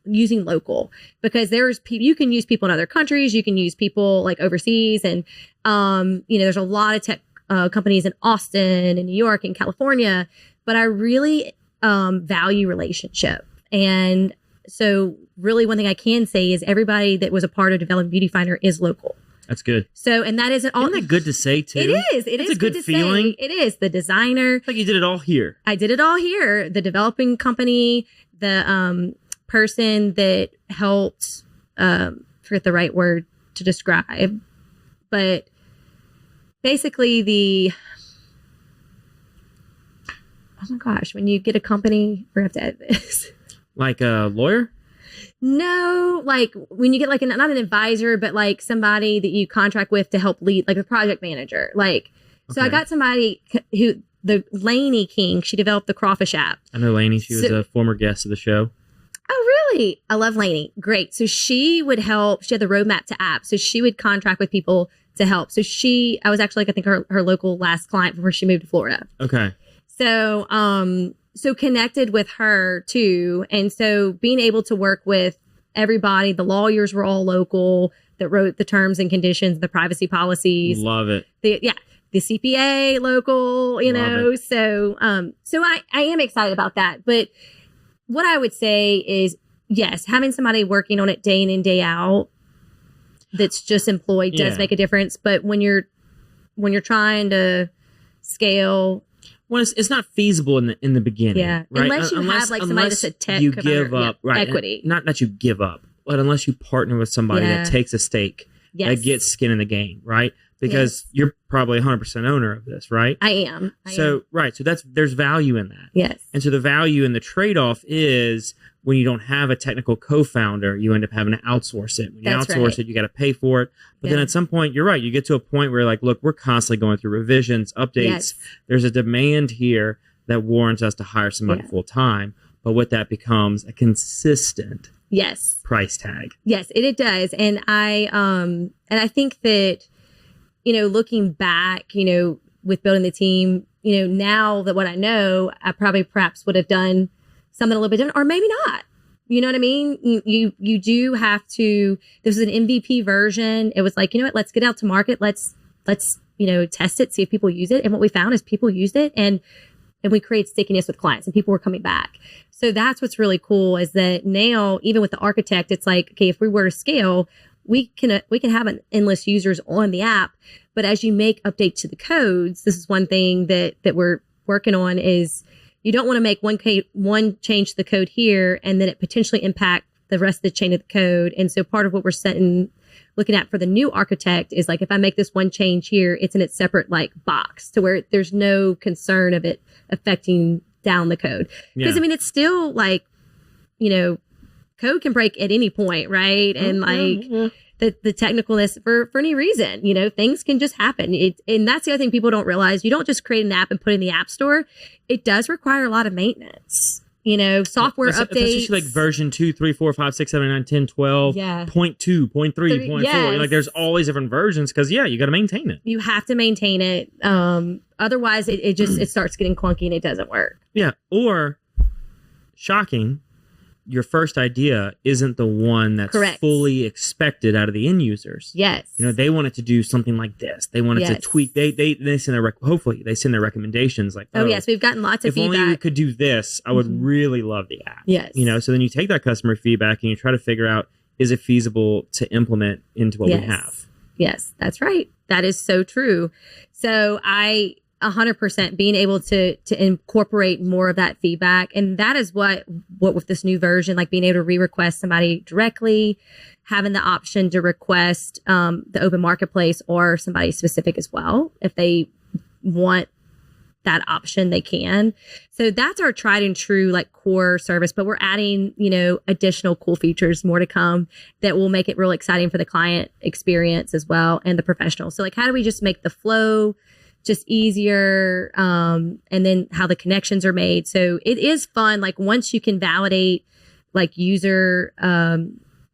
using local, because there's people, you can use people in other countries, you can use people like overseas. And, there's a lot of tech companies in Austin and New York and California, but I really value relationship. And so really one thing I can say is everybody that was a part of developing Beauty Findr is local. That's good. So, and that isn't all. Isn't that good to say too? It is. It That's is a good to feeling. say. It is. The designer. It's like you did it all here. I did it all here. The developing company, the person that helped, forget the right word to describe, but basically oh my gosh, when you get a company, we're going to have to edit this. Like a lawyer? No, like when you get like not an advisor, but like somebody that you contract with to help lead, like a project manager. Like, okay. So I got somebody the Lainey King, she developed the Crawfish app. I know Lainey. She was a former guest of the show. Oh, really? I love Lainey. Great. So she would help. She had the roadmap to app. So she would contract with people to help. So I was actually, like, I think her local last client before she moved to Florida. Okay. So, so connected with her too. And so being able to work with everybody, the lawyers were all local that wrote the terms and conditions, the privacy policies. Love it. The CPA local, Love it. So I am excited about that. But what I would say is, yes, having somebody working on it day in and day out that's just employed does make a difference. But when you're trying to scale, well, it's not feasible in the beginning. Yeah, right? unless you have like somebody that's a tech you give up equity. Not that you give up, but unless you partner with somebody that takes a stake, that gets skin in the game, right? Because you're probably 100% owner of this, right? I am. So there's value in that. Yes. And so the value and the trade-off is when you don't have a technical co-founder, you end up having to outsource it. When you outsource it, you got to pay for it. But then at some point, you're right. You get to a point where you're like, look, we're constantly going through revisions, updates. Yes. There's a demand here that warrants us to hire somebody full time. But what that becomes a consistent price tag. Yes, it does. And I think that, looking back, with building the team, now that what I know, I probably perhaps would have done something a little bit different, or maybe not. You know what I mean? You do have to. This is an MVP version. It was like, let's get out to market. Let's test it, see if people use it. And what we found is people used it, and we create stickiness with clients, and people were coming back. So that's what's really cool is that now, even with the architect, it's like, okay, if we were to scale, we can have an endless users on the app. But as you make updates to the codes, this is one thing that we're working on is you don't want to make one change to the code here and then it potentially impact the rest of the chain of the code. And so part of what we're looking at for the new architect is like, if I make this one change here, it's in its separate like box to where there's no concern of it affecting down the code. Because it's still like, code can break at any point, right? And the technicalness for any reason, things can just happen. And that's the other thing people don't realize. You don't just create an app and put it in the app store. It does require a lot of maintenance. Software updates. Especially like version 2, 3, 4, 5, 6, 7, 9, 10, 12, 0.2, 0.3, 0.4. Like there's always different versions because you got to maintain it. You have to maintain it. Otherwise it starts getting clunky and it doesn't work. Yeah. Or shocking, your first idea isn't the one that's fully expected out of the end users. Yes. They want it to do something like this. They want it to tweak. They send hopefully they send their recommendations like, oh yes, we've gotten lots of feedback. If only we could do this, I would really love the app. Yes. So then you take that customer feedback and you try to figure out, is it feasible to implement into what we have? Yes, that's right. That is so true. So 100% being able to incorporate more of that feedback. And that is what with this new version, like being able to re-request somebody directly, having the option to request the open marketplace or somebody specific as well, if they want that option, they can. So that's our tried and true like core service, but we're adding, additional cool features, more to come, that will make it real exciting for the client experience as well and the professional. So like, how do we just make the flow just easier? And then how the connections are made. So it is fun. Like once you can validate like user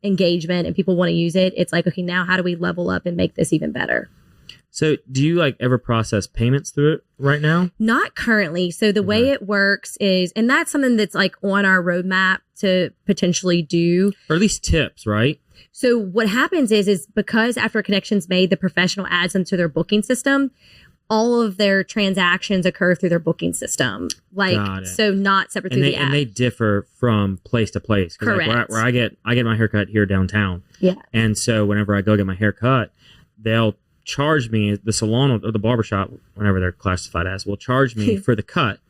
engagement and people want to use it, it's like, okay, now how do we level up and make this even better? So do you like ever process payments through it right now? Not currently. So the way it works is, and that's something that's like on our roadmap to potentially do. Or at least tips, right? So what happens is because after a connection's made, the professional adds them to their booking system, all of their transactions occur through their booking system. Like, so not separate through the app. And they differ from place to place. Correct. Like where I get my haircut here downtown. Yeah. And so whenever I go get my hair cut, they'll charge me, the salon or the barbershop, whenever they're classified as, will charge me for the cut.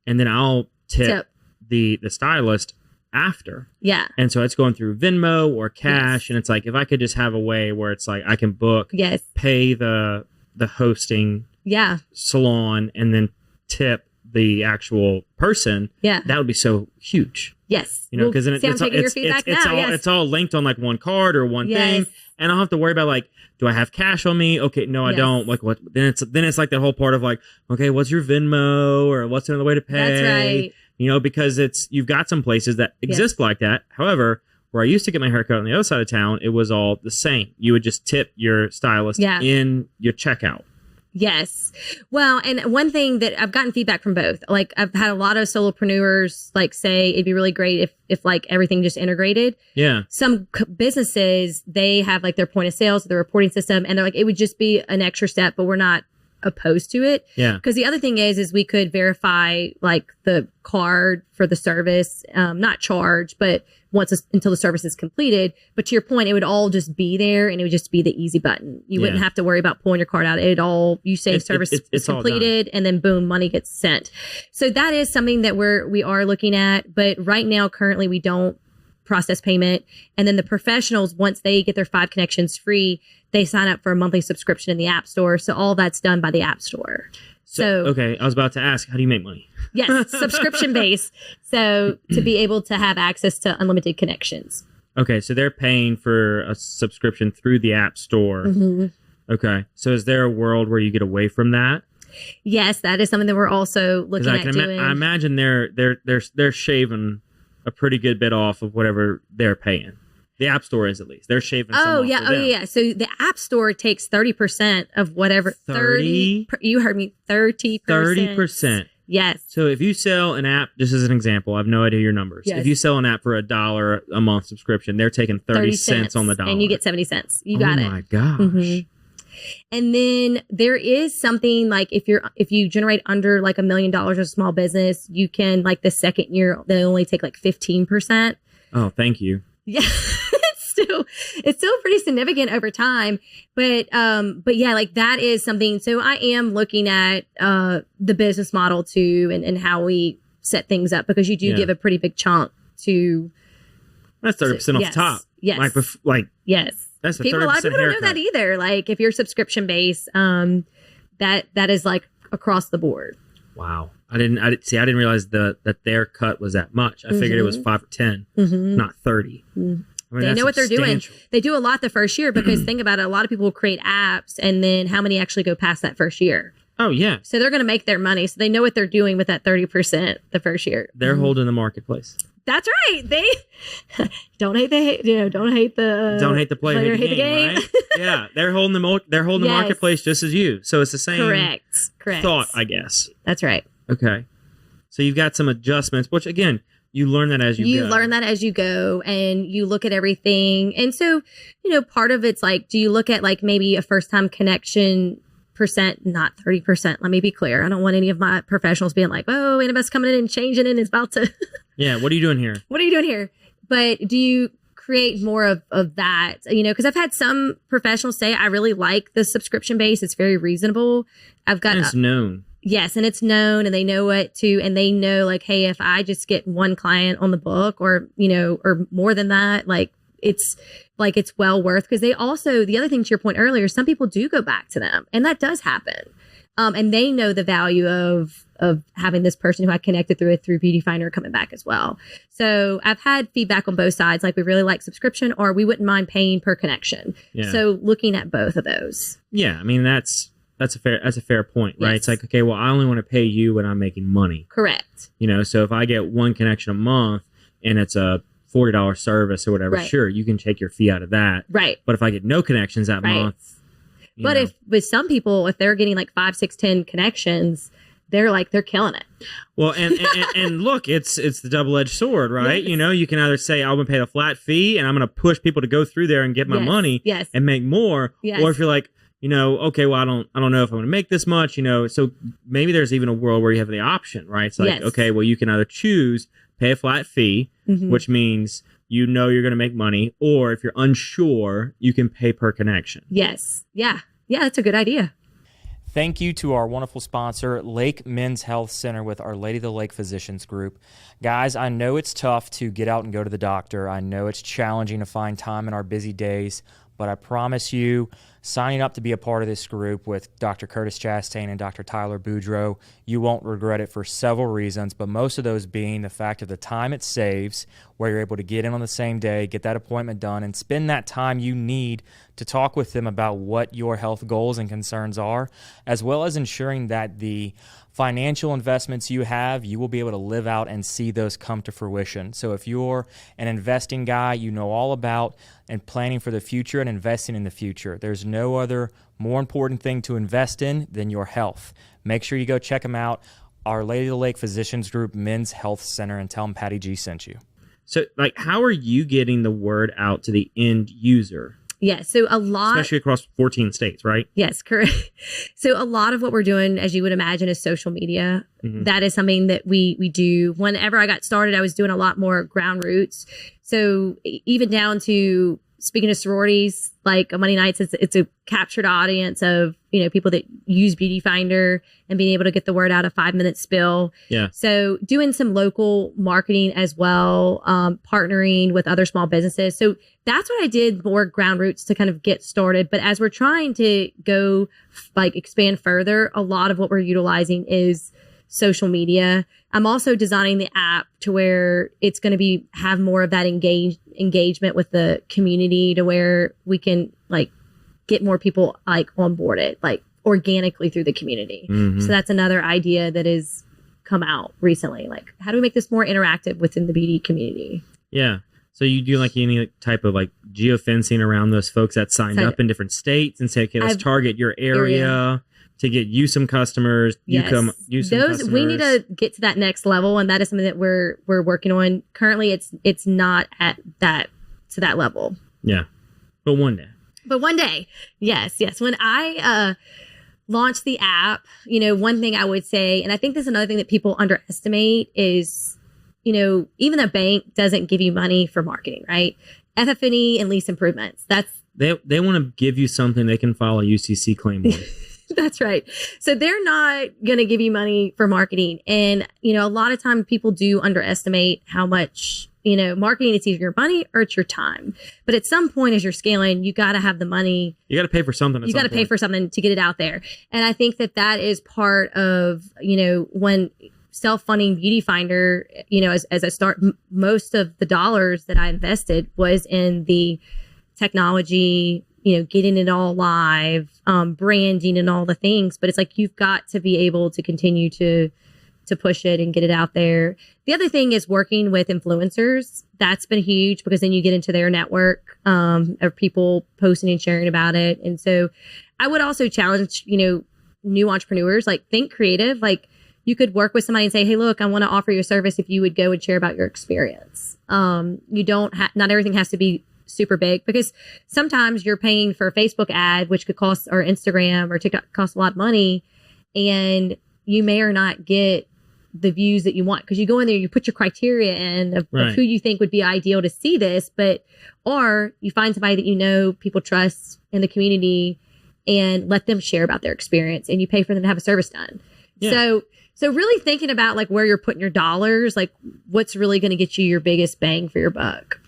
And then I'll tip the stylist after. Yeah. And so it's going through Venmo or cash. And it's like, if I could just have a way where it's like I can book, pay the hosting salon, and then tip the actual person, that would be so huge. Yes. Because then it's all linked on like one card or one thing, and I don't have to worry about like, do I have cash on me? Okay, no, I don't. Like what? Then it's like that whole part of like, okay, what's your Venmo or what's another way to pay? That's right. Because you've got some places that exist like that. However, where I used to get my haircut on the other side of town, it was all the same. You would just tip your stylist in your checkout. Yes. Well, and one thing that I've gotten feedback from both, like I've had a lot of solopreneurs like say it'd be really great if like everything just integrated. Yeah. Some businesses, they have like their point of sales, their reporting system, and they're like, it would just be an extra step, but we're not opposed to it. Yeah. Because the other thing is we could verify like the card for the service, not charge, but until the service is completed. But to your point, it would all just be there, and it would just be the easy button. You wouldn't have to worry about pulling your card out. You say service is completed, and then boom, money gets sent. So that is something that we are looking at. But right now, currently, we don't process payment. And then the professionals, once they get their 5 connections free, they sign up for a monthly subscription in the App Store. So all that's done by the App Store. So okay, I was about to ask, how do you make money? Yes, subscription based. So to be able to have access to unlimited connections. Okay, so they're paying for a subscription through the App Store. Mm-hmm. Okay, so is there a world where you get away from that? Yes, that is something that we're also looking at doing. I imagine they're shaving a pretty good bit off of whatever they're paying. The App Store is, at least. They're shaving some off for them. Yeah. So the App Store takes 30% of whatever. 30? You heard me. 30%. 30%. Yes. So if you sell an app, just as an example, I have no idea your numbers. Yes. If you sell an app for $1 a month subscription, they're taking 30 cents on the dollar. And you get 70 cents. You got it. Oh my gosh. Mm-hmm. And then there is something like if you generate under like $1 million as a small business, you can like the second year, they only take like 15%. Oh, thank you. Yeah. It's still pretty significant over time, but yeah, like that is something. So I am looking at the business model too, and how we set things up, because you do give a pretty big chunk to. That's 30% off the top. Yes. Yes. That's a 30% a lot of people haircut. don't know that either. Like if you're subscription based, that is like across the board. Wow. I didn't realize that their cut was that much. I figured it was 5 or 10, not 30. Mm-hmm. I mean, they know what they're doing. They do a lot the first year, because think about it. A lot of people create apps, and then how many actually go past that first year? Oh, yeah. So they're going to make their money. So they know what they're doing with that 30% the first year. They're holding the marketplace. That's right. They don't hate the player, hate the game. Right? Yeah, they're holding the marketplace just as you. So it's the same correct thought, I guess. That's right. Okay. So you've got some adjustments, which again, you learn that as you go. You learn that as you go, and you look at everything. And so, part of it's like, do you look at like maybe a first time connection percent, not 30%. Let me be clear. I don't want any of my professionals being like, oh, Anna Beth's coming in and changing it and it's about to. Yeah. What are you doing here? But do you create more of that? Because I've had some professionals say, I really like the subscription base. It's very reasonable. And it's known. Yes, and it's known, and they know what to, and they know like, hey, if I just get one client on the book, or or more than that, it's well worth, because they also, the other thing to your point earlier, some people do go back to them, and that does happen. And they know the value of having this person who I connected through Beauty Findr coming back as well. So I've had feedback on both sides, like we really like subscription or we wouldn't mind paying per connection. Yeah. So looking at both of those. Yeah, I mean that's a fair point, right? Yes. It's like, okay, well, I only want to pay you when I'm making money. Correct. So if I get one connection a month and it's a $40 service or whatever, sure, you can take your fee out of that. Right. But if I get no connections that month, but if with some people, if they're getting like 5, 6, 10 connections, they're killing it. Well, and look, it's the double-edged sword, right? Yes. You can either say, I'm going to pay the flat fee and I'm going to push people to go through there and get my money and make more. Yes. Or if you're like, okay, well, I don't know if I'm going to make this much, so maybe there's even a world where you have the option, right? It's like, okay, well, you can either choose pay a flat fee, which means you're going to make money, or if you're unsure, you can pay per connection. Yes. Yeah, that's a good idea. Thank you to our wonderful sponsor, Lake Men's Health Center with Our Lady of the Lake Physicians Group. Guys, I know it's tough to get out and go to the doctor. I know it's challenging to find time in our busy days, but I promise you, signing up to be a part of this group with Dr. Curtis Chastain and Dr. Tyler Boudreau, you won't regret it for several reasons, but most of those being the fact of the time it saves, where you're able to get in on the same day, get that appointment done, and spend that time you need to talk with them about what your health goals and concerns are, as well as ensuring that the financial investments you have, you will be able to live out and see those come to fruition. So if you're an investing guy, you know all about and planning for the future and investing in the future. There's no other more important thing to invest in than your health. Make sure you go check them out, Our Lady of the Lake Physicians Group Men's Health Center, and tell them Patty G sent you. So, how are you getting the word out to the end user? Yeah, so a lot... Especially across 14 states, right? Yes, correct. So a lot of what we're doing, as you would imagine, is social media. Mm-hmm. That is something that we do. Whenever I got started, I was doing a lot more ground roots. So even down to... Speaking of sororities, like on Monday nights, it's a captured audience of, people that use Beauty Findr and being able to get the word out, a 5-minute spill. Yeah. So doing some local marketing as well, partnering with other small businesses. So that's what I did, more ground roots to kind of get started. But as we're trying to go expand further, a lot of what we're utilizing is social media. I'm also designing the app to where it's going to have more of that engagement with the community, to where we can get more people onboarded organically through the community. Mm-hmm. So that's another idea that has come out recently. How do we make this more interactive within the beauty community? Yeah. So you do any type of geofencing around those folks that signed up in different states and say, okay, let's target your area. To get you some customers, you some customers. We need to get to that next level, and that is something that we're working on. Currently, it's not at that level. Yeah, but one day. Yes. When I launched the app, one thing I would say, and I think this is another thing that people underestimate is, even a bank doesn't give you money for marketing, right? FF&E and lease improvements. They want to give you something they can file a UCC claim on. That's right. So they're not going to give you money for marketing. And, a lot of times people do underestimate how much, marketing, it's either your money or it's your time. But at some point, as you're scaling, you got to have the money. You got to pay for something. You got to pay for something to get it out there. And I think that is part of, when self-funding Beauty Findr, as I start, most of the dollars that I invested was in the technology, getting it all live, branding and all the things. But it's you've got to be able to continue to push it and get it out there. The other thing is working with influencers. That's been huge, because then you get into their network of people posting and sharing about it. And so I would also challenge, new entrepreneurs, think creative. You could work with somebody and say, hey, look, I want to offer you a service if you would go and share about your experience. You don't not everything has to be super big, because sometimes you're paying for a Facebook ad, which could cost, or Instagram or TikTok cost a lot of money, and you may or not get the views that you want, because you go in there, you put your criteria in of who you think would be ideal to see this, or you find somebody that people trust in the community and let them share about their experience, and you pay for them to have a service done. Yeah. So really thinking about where you're putting your dollars, what's really going to get you your biggest bang for your buck.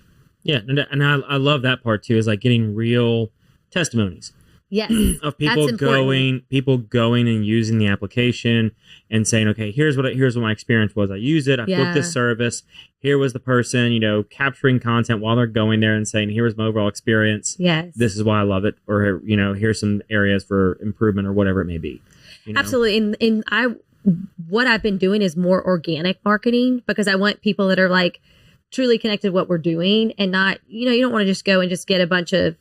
Yeah, and I love that part too, is getting real testimonies. Yes. Of people That's important. going and using the application and saying, okay, here's what my experience was. I used it. I booked this service. Here was the person, capturing content while they're going there and saying, here was my overall experience. Yes. This is why I love it. Or, here's some areas for improvement or whatever it may be. Absolutely. And what I've been doing is more organic marketing, because I want people that are like truly connected to what we're doing, and not, you don't want to just go and just get a bunch of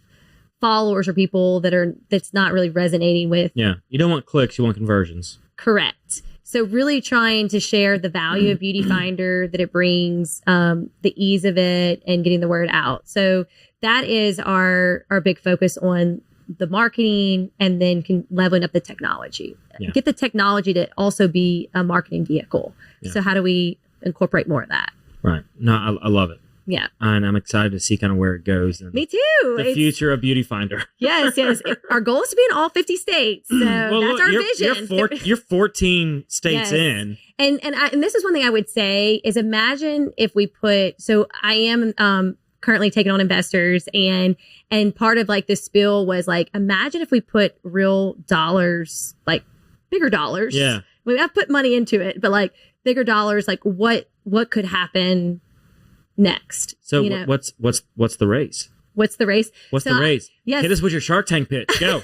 followers or people that's not really resonating with. Yeah. You don't want clicks, you want conversions. Correct. So really trying to share the value of Beauty Findr, that it brings, the ease of it, and getting the word out. So that is our big focus on the marketing, and then leveling up the technology. Yeah. Get the technology to also be a marketing vehicle. Yeah. So how do we incorporate more of that? Right. No, I love it. Yeah. And I'm excited to see kind of where it goes. And Me too. The future of Beauty Findr. Yes. Our goal is to be in all 50 states. So that's our vision. You're 14 states Yes. in. And this is one thing I would say is, imagine if we put, so I am currently taking on investors, and part of like the spill was like, imagine if we put real dollars, like bigger dollars. Yeah. I mean, I've put money into it, but like bigger dollars, like what could happen next? So what's the race? What's the race? What's the race? Yes. Hit us with your Shark Tank pitch. Go.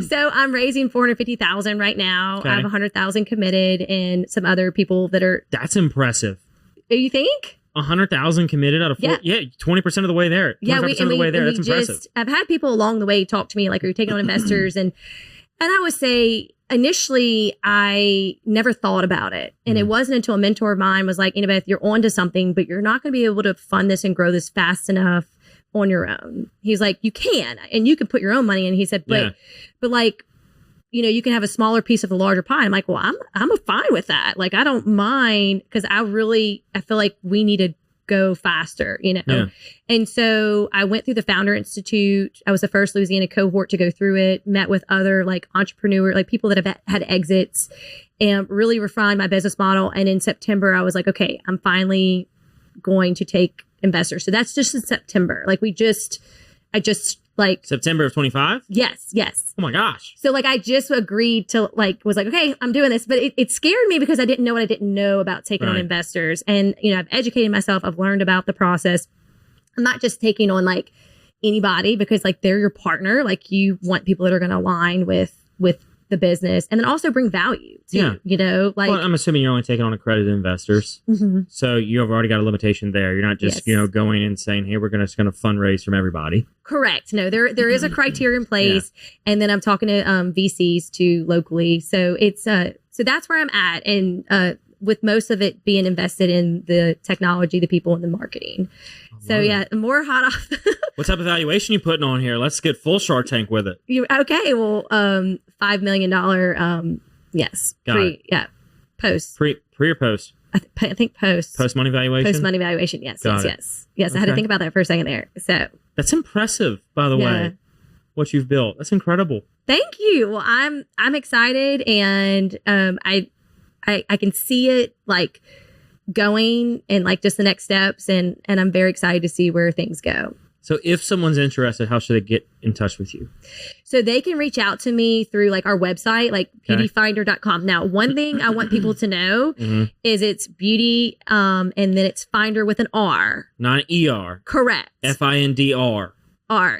So I'm raising $450,000 right now. Okay. I have 100,000 committed, and some other people that are. That's impressive. You think? 100,000 committed out of 20% of the way there. 25% of the way there. That's impressive. I've had people along the way talk to me like, are you taking on investors? And I would say initially I never thought about it. And it wasn't until a mentor of mine was like, Anna Beth, you're onto something, but you're not going to be able to fund this and grow this fast enough on your own. He's like, you can, and you can put your own money in. He said, but like, you can have a smaller piece of the larger pie. I'm like, well, I'm fine with that. Like, I don't mind, because I feel like we need to go faster, Yeah. And so I went through the Founder Institute. I was the first Louisiana cohort to go through it, met with other like entrepreneurs, like people that have had exits, and really refined my business model. And in September, I was like, okay, I'm finally going to take investors. So that's just in September. Like I just like September of 25? Yes. Oh my gosh. So like I just agreed to was like, okay, I'm doing this. But it scared me because I didn't know what I didn't know about taking on investors. And, I've educated myself. I've learned about the process. I'm not just taking on like anybody, because like they're your partner. Like you want people that are going to align with the business, and then also bring value too, like. Well, I'm assuming you're only taking on accredited investors. Mm-hmm. So you have already got a limitation there. You're not just, going and saying, hey, we're just going to fundraise from everybody. Correct. No, there is a criteria in place. Yeah. And then I'm talking to VCs too locally. So it's so that's where I'm at. And with most of it being invested in the technology, the people, and the marketing. So more hot off. What type of valuation you putting on here? Let's get full Shark Tank with it. Okay. Well, $5 million. Yes. Got it. Yeah. Post. Pre or post? I think post. Post money valuation. Post money valuation. Yes. Got yes. Okay. I had to think about that for a second there. So that's impressive, by the way. What you've built. That's incredible. Thank you. Well, I'm excited, and I can see it like going, and like just the next steps, and I'm very excited to see where things go. So if someone's interested, how should they get in touch with you? So they can reach out to me through like our website, like beautyfindr.com. Now, one thing I want people to know is it's beauty, and then it's Findr with an R. Not ER. Correct. FINDR.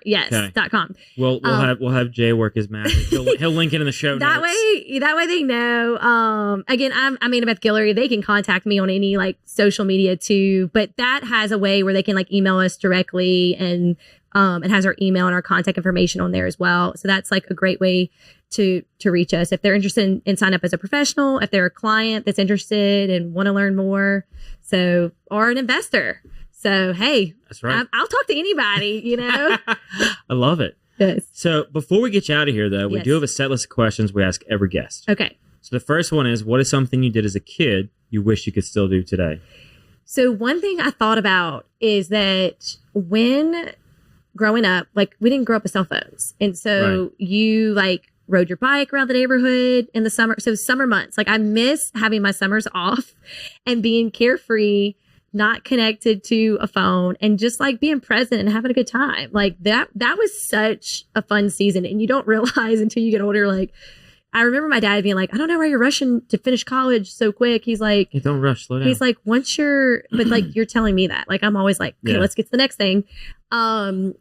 Yes. .com. We'll have Jay work his magic. He'll link it in the show that notes. That way they know. Again, I'm Anna Beth Guillory. They can contact me on any like social media too, but that has a way where they can like email us directly, and it has our email and our contact information on there as well. So that's like a great way to reach us if they're interested in sign up as a professional, if they're a client that's interested and want to learn more, or an investor. So, hey, that's right. I'll talk to anybody, I love it. Yes. So before we get you out of here, though, we do have a set list of questions we ask every guest. Okay. So the first one is, what is something you did as a kid you wish you could still do today? So one thing I thought about is that when growing up, like we didn't grow up with cell phones. And so you like rode your bike around the neighborhood in the summer. So summer months, like I miss having my summers off and being carefree, not connected to a phone, and just like being present and having a good time. Like that was such a fun season. And you don't realize until you get older, like, I remember my dad being like, I don't know why you're rushing to finish college so quick. He's like, hey, don't rush, slow down. He's like, once you're, but like, you're telling me that. Like, I'm always like, okay, let's get to the next thing. I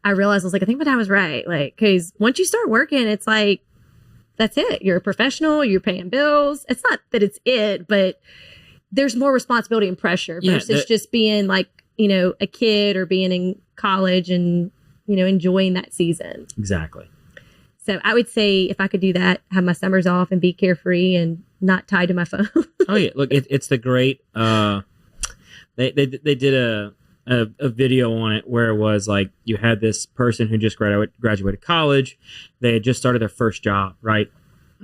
realized, I was like, I think my dad was right. Like, cause once you start working, it's like, that's it. You're a professional, you're paying bills. It's not that it's it, but there's more responsibility and pressure versus just being like, you know, a kid or being in college and, you know, enjoying that season. Exactly. So I would say if I could do that, have my summers off and be carefree and not tied to my phone. Oh yeah, look, it's the great. They did a video on it where it was like you had this person who just graduated college. They had just started their first job, right?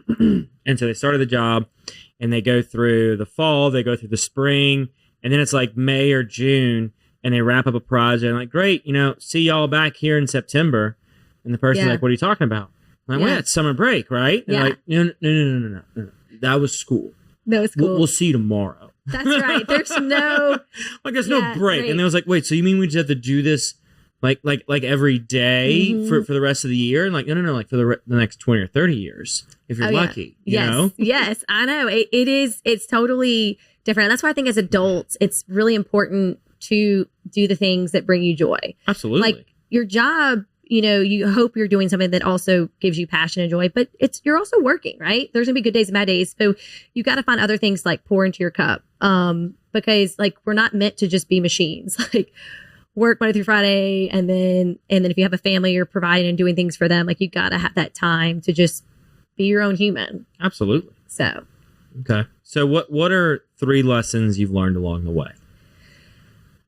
And so they started the job, and they go through the fall, they go through the spring, and then it's like May or June, and they wrap up a project. And like, great, you know, see y'all back here in September. And the person's like, what are you talking about? I'm like, well, it's summer break, right? And like, no. That was school. That was cool. We'll see you tomorrow. That's right. There's no like there's no break. Right. And they was like, wait, so you mean we just have to do this like every day for the rest of the year? And like, no, like for the next 20 or 30 years if you're lucky. You know? Yes, I know. It's totally different. And that's why I think as adults, it's really important to do the things that bring you joy. Absolutely. Like your job, you know, you hope you're doing something that also gives you passion and joy, but you're also working, right? There's gonna be good days and bad days. So you got to find other things like pour into your cup. Because like, we're not meant to just be machines, like work Monday through Friday. And then if you have a family, you're providing and doing things for them. Like you got to have that time to just be your own human. Absolutely. So. Okay. So what are 3 lessons you've learned along the way?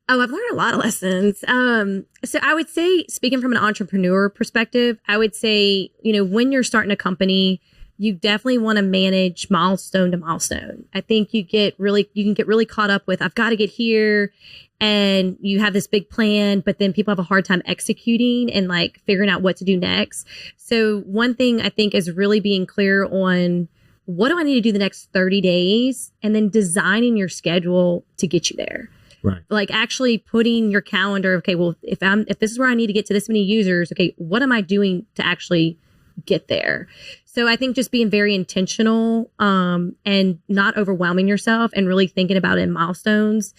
Oh, I've learned a lot of lessons. So I would say, speaking from an entrepreneur perspective, I would say, you know, when you're starting a company, you definitely want to manage milestone to milestone. I think you can get really caught up with, I've got to get here, and you have this big plan, but then people have a hard time executing and like figuring out what to do next. So one thing I think is really being clear on, what do I need to do the next 30 days? And then designing your schedule to get you there. Right. Like actually putting your calendar, okay, well, if this is where I need to get to this many users, okay, what am I doing to actually get there? So I think just being very intentional and not overwhelming yourself and really thinking about it in milestones.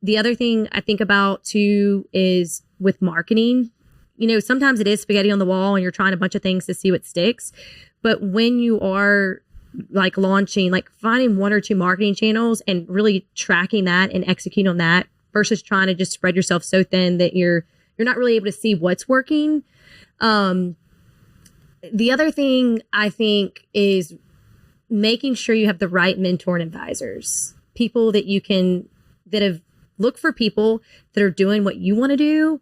The other thing I think about too is with marketing. You know, sometimes it is spaghetti on the wall and you're trying a bunch of things to see what sticks. But when you are like launching, like finding 1 or 2 marketing channels and really tracking that and executing on that versus trying to just spread yourself so thin that you're not really able to see what's working. The other thing I think is making sure you have the right mentor and advisors, people look for people that are doing what you want to do,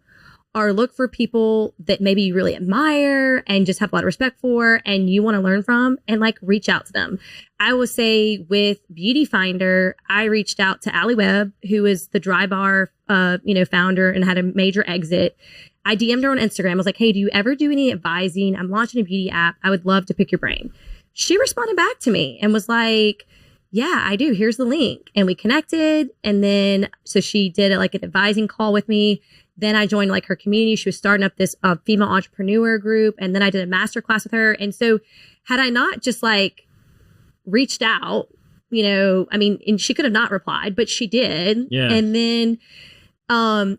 or look for people that maybe you really admire and just have a lot of respect for and you want to learn from, and like reach out to them. I will say with Beauty Findr, I reached out to Allie Webb, who is the Dry Bar, founder and had a major exit. I DM'd her on Instagram. I was like, hey, do you ever do any advising? I'm launching a beauty app. I would love to pick your brain. She responded back to me and was like, yeah, I do. Here's the link. And we connected. And then, so she did like an advising call with me. Then I joined like her community. She was starting up this female entrepreneur group. And then I did a masterclass with her. And so had I not just like reached out, you know, I mean, and she could have not replied, but she did. Yeah. And then,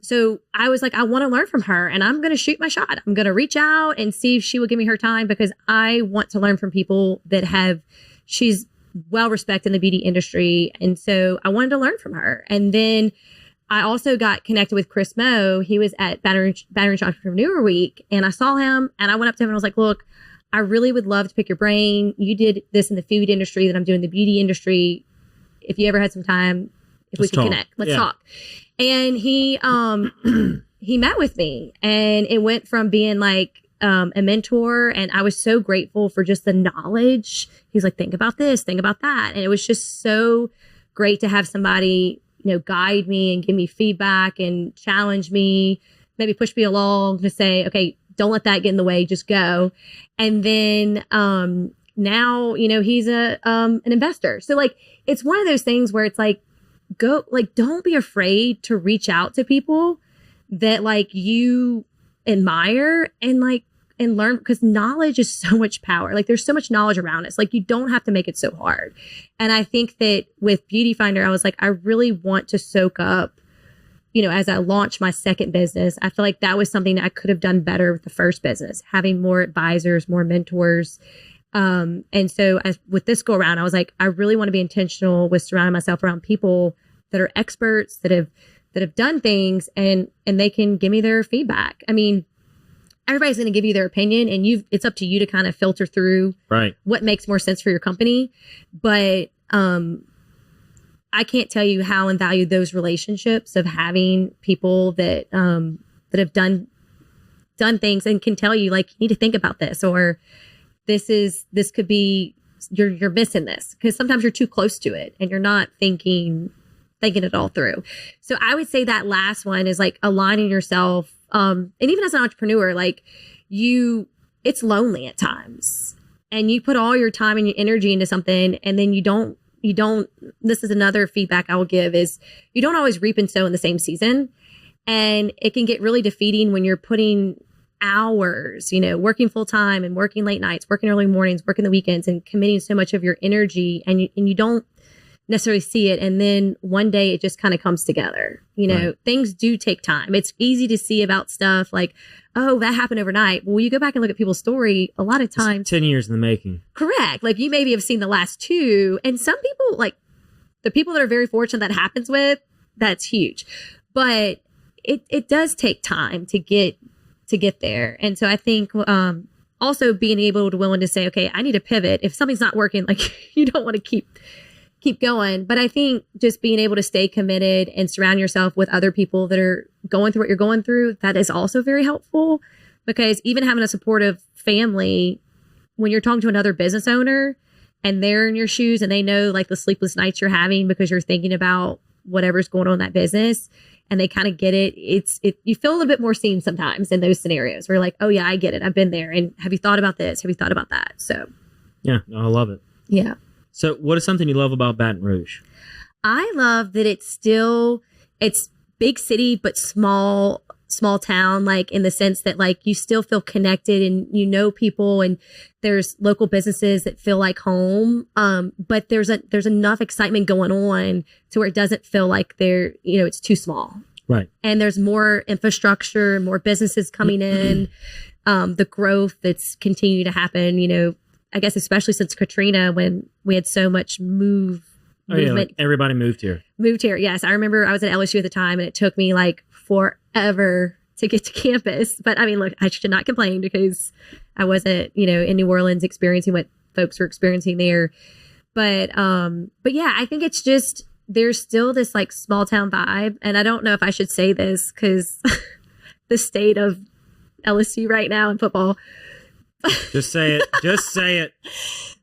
so I was like, I want to learn from her and I'm going to shoot my shot. I'm going to reach out and see if she will give me her time, because I want to learn from people that she's well respected in the beauty industry. And so I wanted to learn from her. And then I also got connected with Chris Moe. He was at Baton Rouge Entrepreneur Week, and I saw him and I went up to him and I was like, look, I really would love to pick your brain. You did this in the food industry that I'm doing in the beauty industry. If you ever had some time, we could connect, let's talk. And he met with me, and it went from being like a mentor, and I was so grateful for just the knowledge. He's like, think about this, think about that. And it was just so great to have somebody, you know, guide me and give me feedback and challenge me, maybe push me along to say, okay, don't let that get in the way, just go. And then now, you know, he's an investor. So like, it's one of those things where it's like, don't be afraid to reach out to people that like you admire and learn, because knowledge is so much power. Like there's so much knowledge around us. Like you don't have to make it so hard. And I think that with Beauty Findr, I was like, I really want to soak up, as I launched my second business, I feel like that was something that I could have done better with the first business, having more advisors, more mentors. And so with this go around, I was like, I really want to be intentional with surrounding myself around people that are experts, that have done things, and they can give me their feedback. I mean, everybody's going to give you their opinion, and it's up to you to kind of filter through what makes more sense for your company. But I can't tell you how invaluable those relationships of having people that have done things and can tell you, like, you need to think about this, or this could be, you're missing this, because sometimes you're too close to it and you're not thinking it all through. So I would say that last one is like aligning yourself. And even as an entrepreneur, like it's lonely at times, and you put all your time and your energy into something, and then you don't, this is another feedback I will give, is you don't always reap and sow in the same season. And it can get really defeating when you're putting hours, working full time and working late nights, working early mornings, working the weekends, and committing so much of your energy, and you don't necessarily see it. And then one day it just kind of comes together. Things do take time. It's easy to see about stuff like, oh, that happened overnight. Well, you go back and look at people's story, a lot of times. It's 10 years in the making. Correct. Like you maybe have seen the last 2. And some people, like the people that are very fortunate that happens with, that's huge. But it does take time to get there. And so I think also being able to willing to say, okay, I need to pivot. If something's not working, like you don't want to keep going. But I think just being able to stay committed and surround yourself with other people that are going through what you're going through, that is also very helpful, because even having a supportive family, when you're talking to another business owner and they're in your shoes and they know like the sleepless nights you're having because you're thinking about whatever's going on in that business, and they kind of get it, you feel a little bit more seen sometimes in those scenarios where you're like, oh yeah, I get it. I've been there. And have you thought about this? Have you thought about that? So yeah, I love it. Yeah. So what is something you love about Baton Rouge? I love that it's big city, but small town, like in the sense that like you still feel connected and people, and there's local businesses that feel like home. But there's enough excitement going on to where it doesn't feel like it's too small. Right. And there's more infrastructure, more businesses coming in, the growth that's continuing to happen, I guess, especially since Katrina, when we had so much movement. Yeah, like everybody moved here. Yes. I remember I was at LSU at the time, and it took me like forever to get to campus. But I mean, look, I should not complain because I wasn't, in New Orleans experiencing what folks were experiencing there. But yeah, I think it's just, there's still this like small town vibe. And I don't know if I should say this because the state of LSU right now in football. Just say it. Just say it.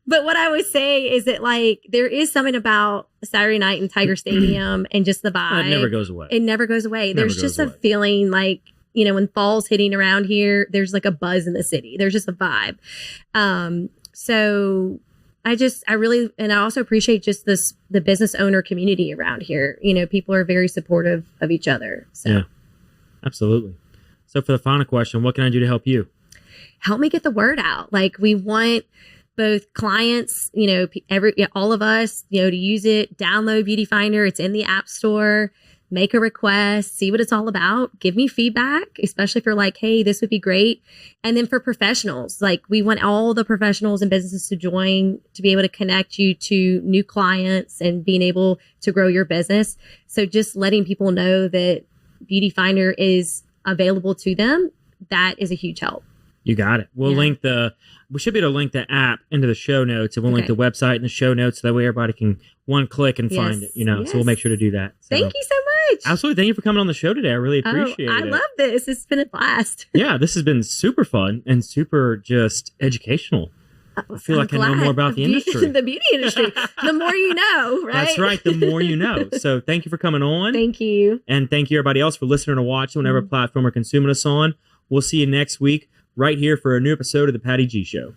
But what I would say is that like there is something about Saturday night in Tiger Stadium and just the vibe. It never goes away. It never goes away. There's just a feeling like, when fall's hitting around here, there's like a buzz in the city. There's just a vibe. So I also appreciate just the business owner community around here. People are very supportive of each other. So. Yeah, absolutely. So for the final question, what can I do to help you? Help me get the word out. Like we want both clients, all of us, to use it, download Beauty Findr. It's in the App Store, make a request, see what it's all about, give me feedback, especially if you're like, hey, this would be great. And then for professionals, like we want all the professionals and businesses to join to be able to connect you to new clients and being able to grow your business. So just letting people know that Beauty Findr is available to them, that is a huge help. You got it. We'll we should be able to link the app into the show notes, and we'll link the website in the show notes so that way everybody can one click and find it, Yes. So we'll make sure to do that. So, thank you so much. Absolutely. Thank you for coming on the show today. I really appreciate it. I love this. It's been a blast. Yeah, this has been super fun and super just educational. I feel like I know more about the industry. The beauty industry. The more you know, right? That's right. The more you know. So thank you for coming on. Thank you. And thank you everybody else for listening or watching whatever platform or consuming us on. We'll see you next week right here for a new episode of The Patty G Show.